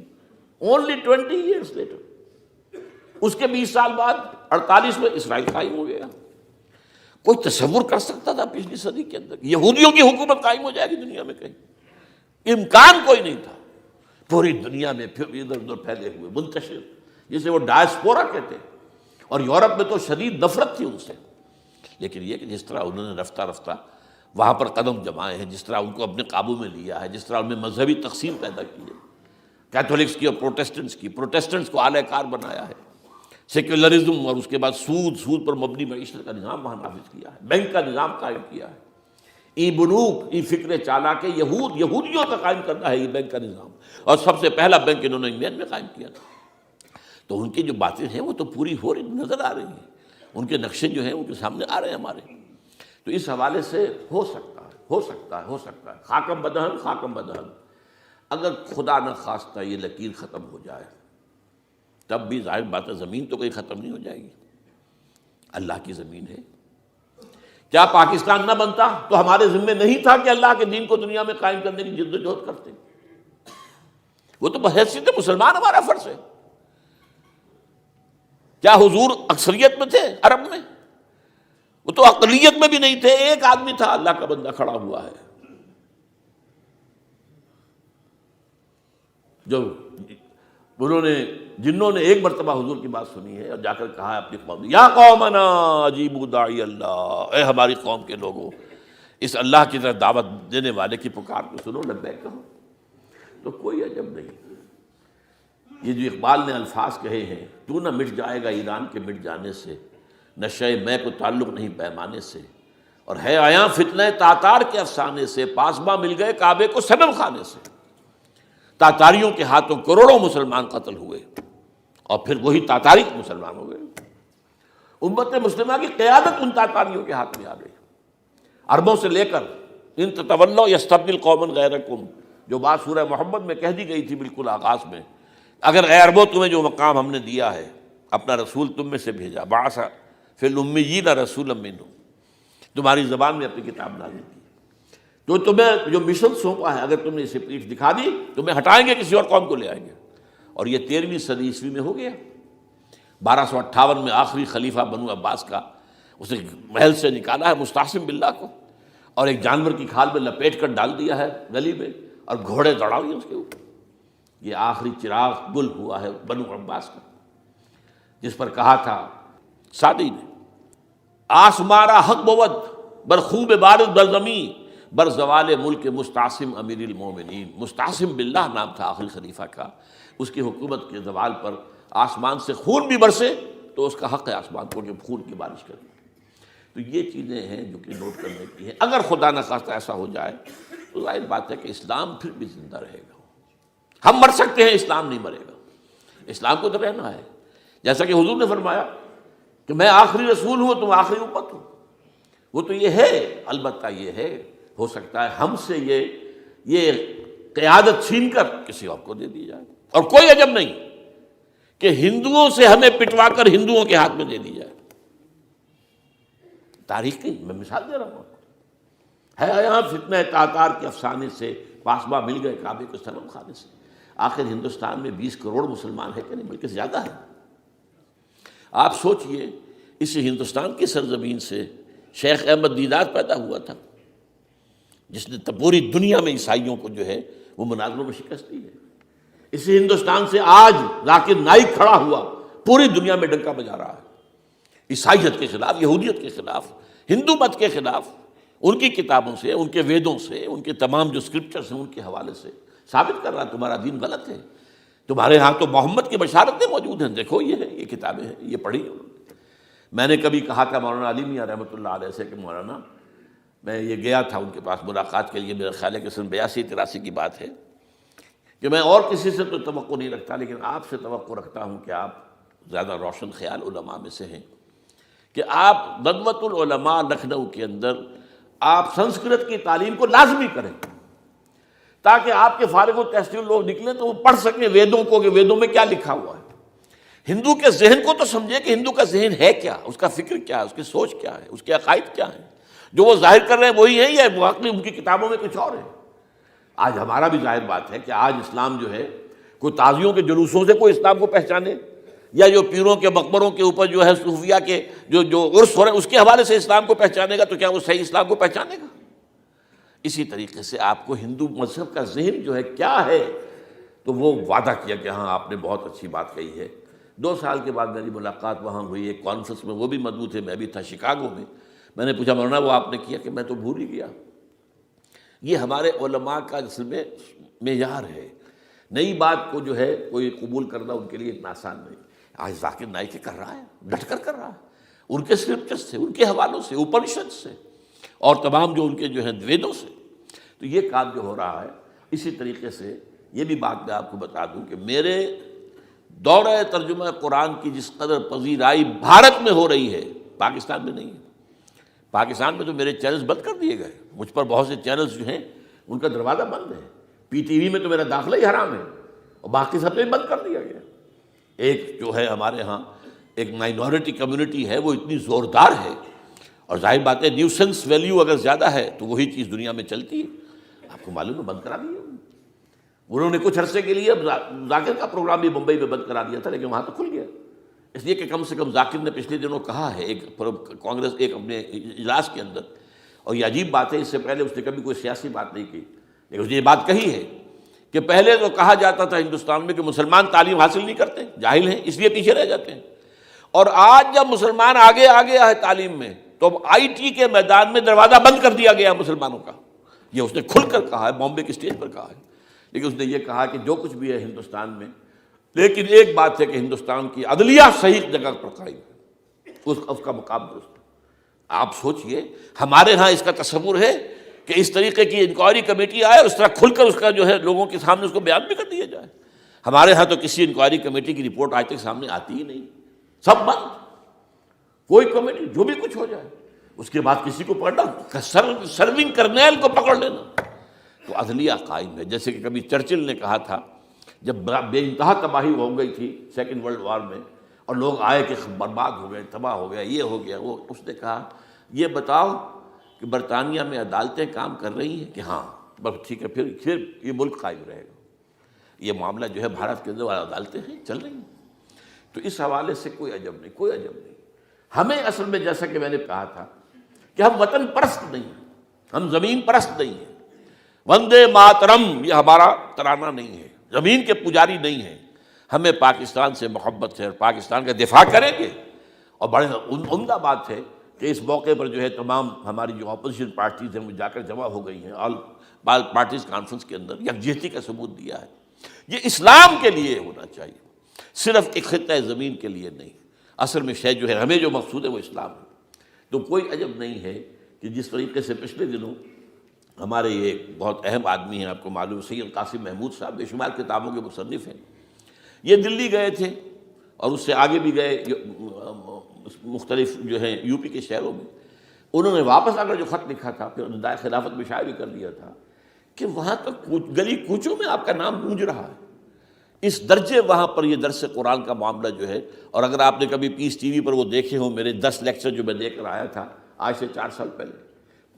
only 20 years later. اس کے 20 سال بعد 48 میں اسرائیل قائم ہو گیا۔ کوئی تصور کر سکتا تھا پچھلی صدی کے اندر یہودیوں کی حکومت قائم ہو جائے گی دنیا میں؟ کہیں امکان کوئی نہیں تھا۔ پوری دنیا میں پھر ادھر ادھر پھیلے ہوئے، منتشر، جسے وہ ڈائسپورا کہتے ہیں، اور یورپ میں تو شدید نفرت تھی ان سے۔ لیکن یہ کہ جس طرح انہوں نے رفتہ رفتہ وہاں پر قدم جمائے ہیں، جس طرح ان کو اپنے قابو میں لیا ہے، جس طرح ان میں مذہبی تقسیم پیدا کی ہے، کیتھولکس کی اور پروٹیسٹنٹس کو اعلی کار بنایا ہے، سیکولرزم اور اس کے بعد سود پر مبنی معیشت کا نظام وہاں نافذ کیا ہے، بینک کا نظام قائم کیا ہے، ای بنوک، ای فکر چالاک یہودیوں کا قائم کرنا ہے یہ بینک کا نظام، اور سب سے پہلا بینک انہوں نے انگلینڈ میں قائم کیا تھا۔ تو ان کی جو باتیں ہیں وہ تو پوری ہو رہی نظر آ رہی ہیں، ان کے نقشے جو ہیں ان کے سامنے آ رہے ہیں ہمارے۔ تو اس حوالے سے ہو سکتا ہے خاکم بدہن، اگر خدا نہ خواستہ یہ لکیر ختم ہو جائے، تب بھی ظاہر بات ہے زمین تو کہیں ختم نہیں ہو جائے گی، اللہ کی زمین ہے۔ کیا پاکستان نہ بنتا تو ہمارے ذمے نہیں تھا کہ اللہ کے دین کو دنیا میں قائم کرنے کی جد و جہد کرتے؟ وہ تو بحیثیت مسلمان ہمارا فرض ہے۔ کیا حضور اکثریت میں تھے عرب میں؟ وہ تو اقلیت میں بھی نہیں تھے، ایک آدمی تھا اللہ کا بندہ کھڑا ہوا ہے، جو جنہوں نے ایک مرتبہ حضور کی بات سنی ہے اور جا کر کہا ہے اپنی قوم، یا قومنا اجیبوا داعی اللہ، اے ہماری قوم کے لوگوں، اس اللہ کی طرف دعوت دینے والے کی پکار کو سنو، لبیک کہو۔ تو کوئی عجب نہیں، یہ جو اقبال نے الفاظ کہے ہیں، تو نہ مٹ جائے گا ایران کے مٹ جانے سے، نشے میں کو تعلق نہیں پیمانے سے، اور ہے آیاں فتنہ تاتار کے افسانے سے، پاسباں مل گئے کعبے کو صنم خانے سے۔ تاتاریوں کے ہاتھوں کروڑوں مسلمان قتل ہوئے، اور پھر وہی تاتاری مسلمان ہو گئے۔ امت مسلمہ کی قیادت ان تاتاریوں کے ہاتھ میں آ گئی، عربوں سے لے کر ان تتولوا یستبدل قوما غیرکم، جو بات سورہ محمد میں کہہ دی گئی تھی بالکل آغاز میں، اگر اے عربوں تمہیں جو مقام ہم نے دیا ہے، اپنا رسول تم میں سے بھیجا، بعث فی الامیین رسولا منہم، تمہاری زبان میں اپنی کتاب نازل کی، تو تمہیں جو مشن سونپا ہے، اگر تم نے اسے پیٹھ دکھا دی، تمہیں ہٹائیں گے، کسی اور قوم کو لے آئیں گے۔ اور یہ 13ویں صدی عیسوی میں ہو گیا۔ 1258 میں آخری خلیفہ بنو عباس کا اسے محل سے نکالا ہے مستعصم باللہ کو، اور ایک جانور کی کھال میں لپیٹ کر ڈال دیا ہے گلی میں، اور گھوڑے دوڑا دیے اس کے اوپر۔ یہ آخری چراغ گل ہوا ہے بنو عباس کا، جس پر کہا تھا سعدی نے، آسمارا حق بود بر خوب بارد بر زمین بر زوال ملک مستعصم امیر المومنین۔ مستعصم باللہ نام تھا آخری خلیفہ کا، اس کی حکومت کے زوال پر آسمان سے خون بھی برسے تو اس کا حق ہے آسمان کو کہ خون کی بارش کرے۔ تو یہ چیزیں ہیں جو کہ نوٹ کرنے کی ہیں۔ اگر خدا نہ خواستہ ایسا ہو جائے تو ظاہر بات ہے کہ اسلام پھر بھی زندہ رہے گا۔ ہم مر سکتے ہیں، اسلام نہیں مرے گا، اسلام کو تو رہنا ہے۔ جیسا کہ حضور نے فرمایا کہ میں آخری رسول ہوں، تم آخری امت ہو، وہ تو یہ ہے۔ البتہ یہ ہے، ہو سکتا ہے ہم سے یہ قیادت چھین کر کسی اور کو دے دی جائے، اور کوئی عجب نہیں کہ ہندوؤں سے ہمیں پٹوا کر ہندوؤں کے ہاتھ میں دے دی جائے۔ تاریخ کی میں مثال دے رہا ہوں، ہے یہاں فتنہ تاتار کے افسانے سے، پاسباں مل گئے کعبے کو صنم خانے سے۔ آخر ہندوستان میں 20 کروڑ مسلمان ہے کہ نہیں، بلکہ زیادہ ہے۔ آپ سوچئے اس ہندوستان کی سرزمین سے شیخ احمد دیدار پیدا ہوا تھا، جس نے پوری دنیا میں عیسائیوں کو جو ہے وہ مناظروں میں شکست دی ہے۔ اسی ہندوستان سے آج ذاکر نائک کھڑا ہوا، پوری دنیا میں ڈنکا بجا رہا ہے، عیسائیت کے خلاف، یہودیت کے خلاف، ہندو مت کے خلاف، ان کی کتابوں سے، ان کے ویدوں سے، ان کے تمام جو اسکرپچرس ہیں ان کے حوالے سے ثابت کر رہا تمہارا دین غلط ہے، تمہارے ہاں تو محمد کی بشارتیں موجود ہیں، دیکھو یہ ہے، یہ کتابیں ہیں، یہ پڑھی انہوں نے۔ میں نے کبھی کہا تھا مولانا علی میاں رحمۃ اللہ علیہ سے کہ مولانا، میں یہ گیا تھا ان کے پاس ملاقات کے لیے، میرا خیال ہے کہ سن 82-83 کی بات ہے، کہ میں اور کسی سے تو توقع نہیں رکھتا لیکن آپ سے توقع رکھتا ہوں کہ آپ زیادہ روشن خیال علماء میں سے ہیں، کہ آپ ندوۃ العلماء لکھنؤ کے اندر آپ سنسکرت کی تعلیم کو لازمی کریں، تاکہ آپ کے فارغ التحصیل لوگ نکلیں تو وہ پڑھ سکیں ویدوں کو کہ ویدوں میں کیا لکھا ہوا ہے، ہندو کے ذہن کو تو سمجھے کہ ہندو کا ذہن ہے کیا، اس کا فکر کیا ہے، اس کی سوچ کیا ہے، اس کے عقائد کیا ہیں، جو وہ ظاہر کر رہے ہیں وہی ہیں یا واقعی ان کی کتابوں میں کچھ اور ہے۔ آج ہمارا بھی ظاہر بات ہے کہ آج اسلام جو ہے، کوئی تازیوں کے جلوسوں سے کوئی اسلام کو پہچانے، یا جو پیروں کے مقبروں کے اوپر جو ہے صوفیہ کے جو عرس ہو رہے ہیں اس کے حوالے سے اسلام کو پہچانے گا، تو کیا وہ صحیح اسلام کو پہچانے گا؟ اسی طریقے سے آپ کو ہندو مذہب کا ذہن جو ہے کیا ہے، تو وہ وعدہ کیا کہ ہاں آپ نے بہت اچھی بات کہی ہے۔ 2 سال کے بعد میری ملاقات وہاں ہوئی ایک کانفرنس میں، وہ بھی مدعو تھے، میں بھی تھا شکاگو میں۔ میں نے پوچھا مولانا وہ آپ نے کیا؟ کہ میں تو بھول ہی گیا۔ یہ ہمارے علماء کا اصل میں معیار ہے، نئی بات کو جو ہے کوئی قبول کرنا ان کے لیے اتنا آسان نہیں۔ آج ذاکر نائک کر رہا ہے، ڈٹ کر رہا ہے، ان کے اسکرپچر سے، ان کے حوالوں سے، اپنشد سے، اور تمام جو ان کے جو ہیں ویدوں سے، تو یہ کام جو ہو رہا ہے۔ اسی طریقے سے یہ بھی بات میں آپ کو بتا دوں کہ میرے دورہ ترجمہ قرآن کی جس قدر پذیرائی بھارت میں ہو رہی ہے، پاکستان میں نہیں ہے۔ پاکستان میں تو میرے چینلز بند کر دیے گئے، مجھ پر بہت سے چینلز جو ہیں ان کا دروازہ بند ہے، پی ٹی وی میں تو میرا داخلہ ہی حرام ہے، اور باقی سب نے بند کر دیا گیا۔ ایک جو ہے ہمارے ہاں ایک مائنورٹی کمیونٹی ہے، وہ اتنی زوردار ہے، اور ظاہر بات ہے نیوسنس ویلیو اگر زیادہ ہے تو وہی چیز دنیا میں چلتی ہے۔ آپ کو معلوم ہے بند کرا دیا انہوں نے کچھ عرصے کے لیے، ذاکر کا پروگرام بھی ممبئی میں بند کرا دیا تھا، لیکن وہاں تو کھل گیا، اس لیے کہ کم سے کم ذاکر نے پچھلے دنوں کہا ہے ایک کانگریس ایک اپنے اجلاس کے اندر، اور یہ عجیب بات ہے، اس سے پہلے اس نے کبھی کوئی سیاسی بات نہیں کی، لیکن اس نے یہ بات کہی ہے کہ پہلے تو کہا جاتا تھا ہندوستان میں کہ مسلمان تعلیم حاصل نہیں کرتے، جاہل ہیں، اس لیے پیچھے رہ جاتے ہیں، اور آج جب مسلمان آگے ہے تعلیم میں، تو اب آئی ٹی کے میدان میں دروازہ بند کر دیا گیا مسلمانوں کا۔ یہ اس نے کھل کر کہا ہے، بامبے کی اسٹیج پر کہا ہے، لیکن اس نے یہ کہا کہ جو کچھ بھی ہے ہندوستان میں، لیکن ایک بات ہے کہ ہندوستان کی عدلیہ صحیح جگہ پر قائم ہے، اس کا مقام درست ہے۔ آپ سوچئے ہمارے ہاں اس کا تصور ہے کہ اس طریقے کی انکوائری کمیٹی آئے اور اس طرح کھل کر اس کا جو ہے لوگوں کے سامنے اس کو بیان بھی کر دیا جائے۔ ہمارے ہاں تو کسی انکوائری کمیٹی کی رپورٹ آج تک سامنے آتی ہی نہیں، سب بند، کوئی کمیٹی جو بھی کچھ ہو جائے، اس کے بعد کسی کو پکڑنا، سرونگ کرنیل کو پکڑ لینا، تو عدلیہ قائم ہے۔ جیسے کہ کبھی چرچل نے کہا تھا جب بے انتہا تباہی ہو گئی تھی 2nd ورلڈ وار میں، اور لوگ آئے کہ برباد ہو گئے، تباہ ہو گیا، یہ ہو گیا وہ، اس نے کہا یہ بتاؤ کہ برطانیہ میں عدالتیں کام کر رہی ہیں؟ کہ ہاں، بس ٹھیک ہے، پھر یہ ملک قائم رہے گا۔ یہ معاملہ جو ہے بھارت کے اندر عدالتیں ہیں، چل رہی ہیں، تو اس حوالے سے کوئی عجب نہیں، کوئی عجب نہیں۔ ہمیں اصل میں جیسا کہ میں نے کہا تھا کہ ہم وطن پرست نہیں ہیں، ہم زمین پرست نہیں ہیں، وندے ماترم یہ ہمارا ترانہ نہیں ہے، زمین کے پجاری نہیں ہیں، ہمیں پاکستان سے محبت ہے اور پاکستان کا دفاع کریں گے۔ اور بڑے عمدہ بات ہے کہ اس موقع پر جو ہے تمام ہماری جو اپوزیشن پارٹیز ہیں وہ جا کر جمع ہو گئی ہیں، آل پارٹیز کانفرنس کے اندر یکجہتی کا ثبوت دیا ہے۔ یہ اسلام کے لیے ہونا چاہیے، صرف ایک خطہ زمین کے لیے نہیں۔ اصل میں شے جو ہے ہمیں جو مقصود ہے وہ اسلام ہے۔ تو کوئی عجب نہیں ہے کہ جس طریقے سے پچھلے دنوں ہمارے یہ بہت اہم آدمی ہیں، آپ کو معلوم سید قاسم محمود صاحب بے شمار کتابوں کے مصنف ہیں، یہ دلی گئے تھے اور اس سے آگے بھی گئے مختلف جو ہیں یو پی کے شہروں میں۔ انہوں نے واپس آ کر جو خط لکھا تھا، پھر ندائے خلافت میں شائع بھی کر دیا تھا کہ وہاں تک گلی کوچوں میں آپ کا نام گونج رہا ہے، اس درجے وہاں پر یہ درس قرآن کا معاملہ جو ہے۔ اور اگر آپ نے کبھی پیس ٹی وی پر وہ دیکھے ہوں میرے 10 لیکچر جو میں دے کر آیا تھا آج سے 4 سال پہلے،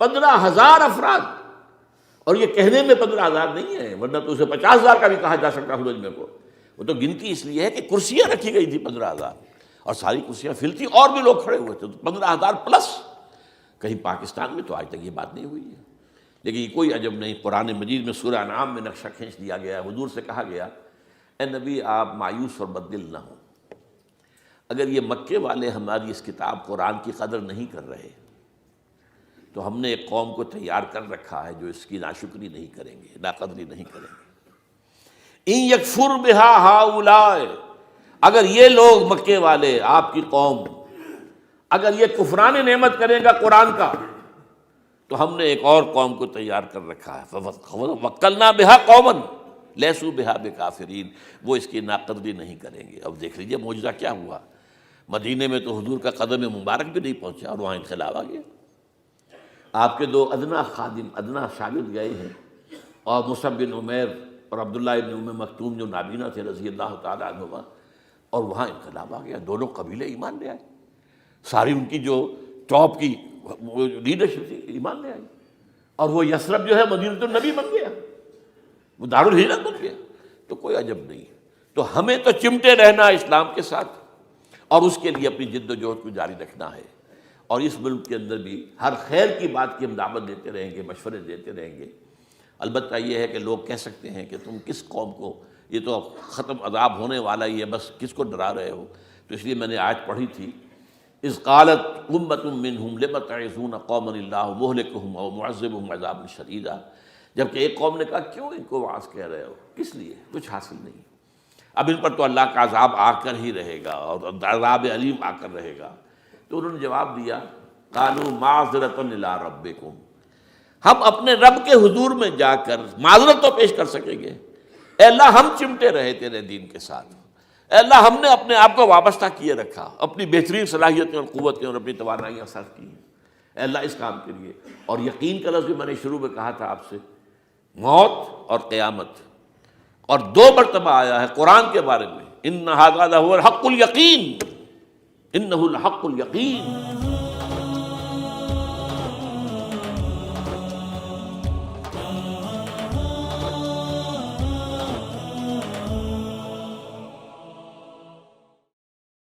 15,000 افراد، اور یہ کہنے میں 15,000 نہیں ہے، ورنہ تو اسے 50,000 کا بھی کہا جا سکتا ہے میں کو، وہ تو گنتی اس لیے ہے کہ کرسیاں رکھی گئی تھی 15,000، اور ساری کرسیاں فل تھیں اور بھی لوگ کھڑے ہوئے تھے، تو 15,000 پلس۔ کہیں پاکستان میں تو آج تک یہ بات نہیں ہوئی ہے، لیکن یہ کوئی عجب نہیں۔ قرآن مجید میں سورہ انعام میں نقشہ کھینچ دیا گیا ہے، حضور سے کہا گیا اے نبی آپ مایوس اور بددل نہ ہوں، اگر یہ مکے والے ہماری اس کتاب قرآن کی قدر نہیں کر رہے تو ہم نے ایک قوم کو تیار کر رکھا ہے جو اس کی ناشکری نہیں کریں گے، ناقدری نہیں کریں گے۔ ان یکفر بہا ہؤلاء، اگر یہ لوگ مکے والے آپ کی قوم اگر یہ کفران نعمت کرے گا قرآن کا تو ہم نے ایک اور قوم کو تیار کر رکھا ہے، وَوَكَّلْنَا بِهَا قَوْمًا لَيْسُوا بِهَا بِكَافِرِينَ، وہ اس کی ناقدری نہیں کریں گے۔ اب دیکھ لیجئے معجزہ کیا ہوا، مدینے میں تو حضور کا قدم مبارک بھی نہیں پہنچا اور وہاں انقلاب آ گیا۔ آپ کے دو ادنا خادم، ادنا شاگرد گئے ہیں، اور مصعب بن عمیر اور عبداللہ بن ام مکتوم جو نابینا تھے رضی اللہ تعالیٰ عنہما، اور وہاں انقلاب آ گیا، دونوں قبیلے ایمان لے آئے، ساری ان کی جو ٹاپ کی لیڈرشپ تھی ایمان لے آئی، اور وہ یثرب جو ہے مدینہ النبی بن گیا، وہ دارالہجرت بن گیا۔ تو کوئی عجب نہیں، تو ہمیں تو چمٹے رہنا اسلام کے ساتھ اور اس کے لیے اپنی جد و جہد کو جاری رکھنا ہے، اور اس ملک کے اندر بھی ہر خیر کی بات کی ہم دعوت دیتے رہیں گے، مشورے دیتے رہیں گے۔ البتہ یہ ہے کہ لوگ کہہ سکتے ہیں کہ تم کس قوم کو، یہ تو ختم عذاب ہونے والا ہی ہے، بس کس کو ڈرا رہے ہو؟ تو اس لیے میں نے آیت پڑھی تھی، اذ قالت امۃ منہم لم تعظون قوما اللہ مہلکہم او معذبہم عذابا شدیدا، جبکہ ایک قوم نے کہا کیوں ان کو وعظ کہہ رہے ہو، کس لیے، کچھ حاصل نہیں، اب ان پر تو اللہ کا عذاب آ کر ہی رہے گا اور عذاب علیم آ کر رہے گا۔ تو انہوں نے جواب دیا، قالوا معذرۃ الی ربکم، ہم اپنے رب کے حضور میں جا کر معذرت تو پیش کر سکیں گے، اے اللہ ہم چمٹے رہے تیرے دین کے ساتھ، اے اللہ ہم نے اپنے آپ کو وابستہ کیے رکھا، اپنی بہترین صلاحیتیں اور قوتیں اور اپنی توانائیاں صرف کی ہیں، اے اللہ اس کام کے لیے۔ اور یقین کا لفظ بھی میں نے شروع میں کہا تھا آپ سے، موت اور قیامت، اور دو مرتبہ آیا ہے قرآن کے بارے میں، ان ھذا لھو الحق الیقین، انہ الحق الیقین،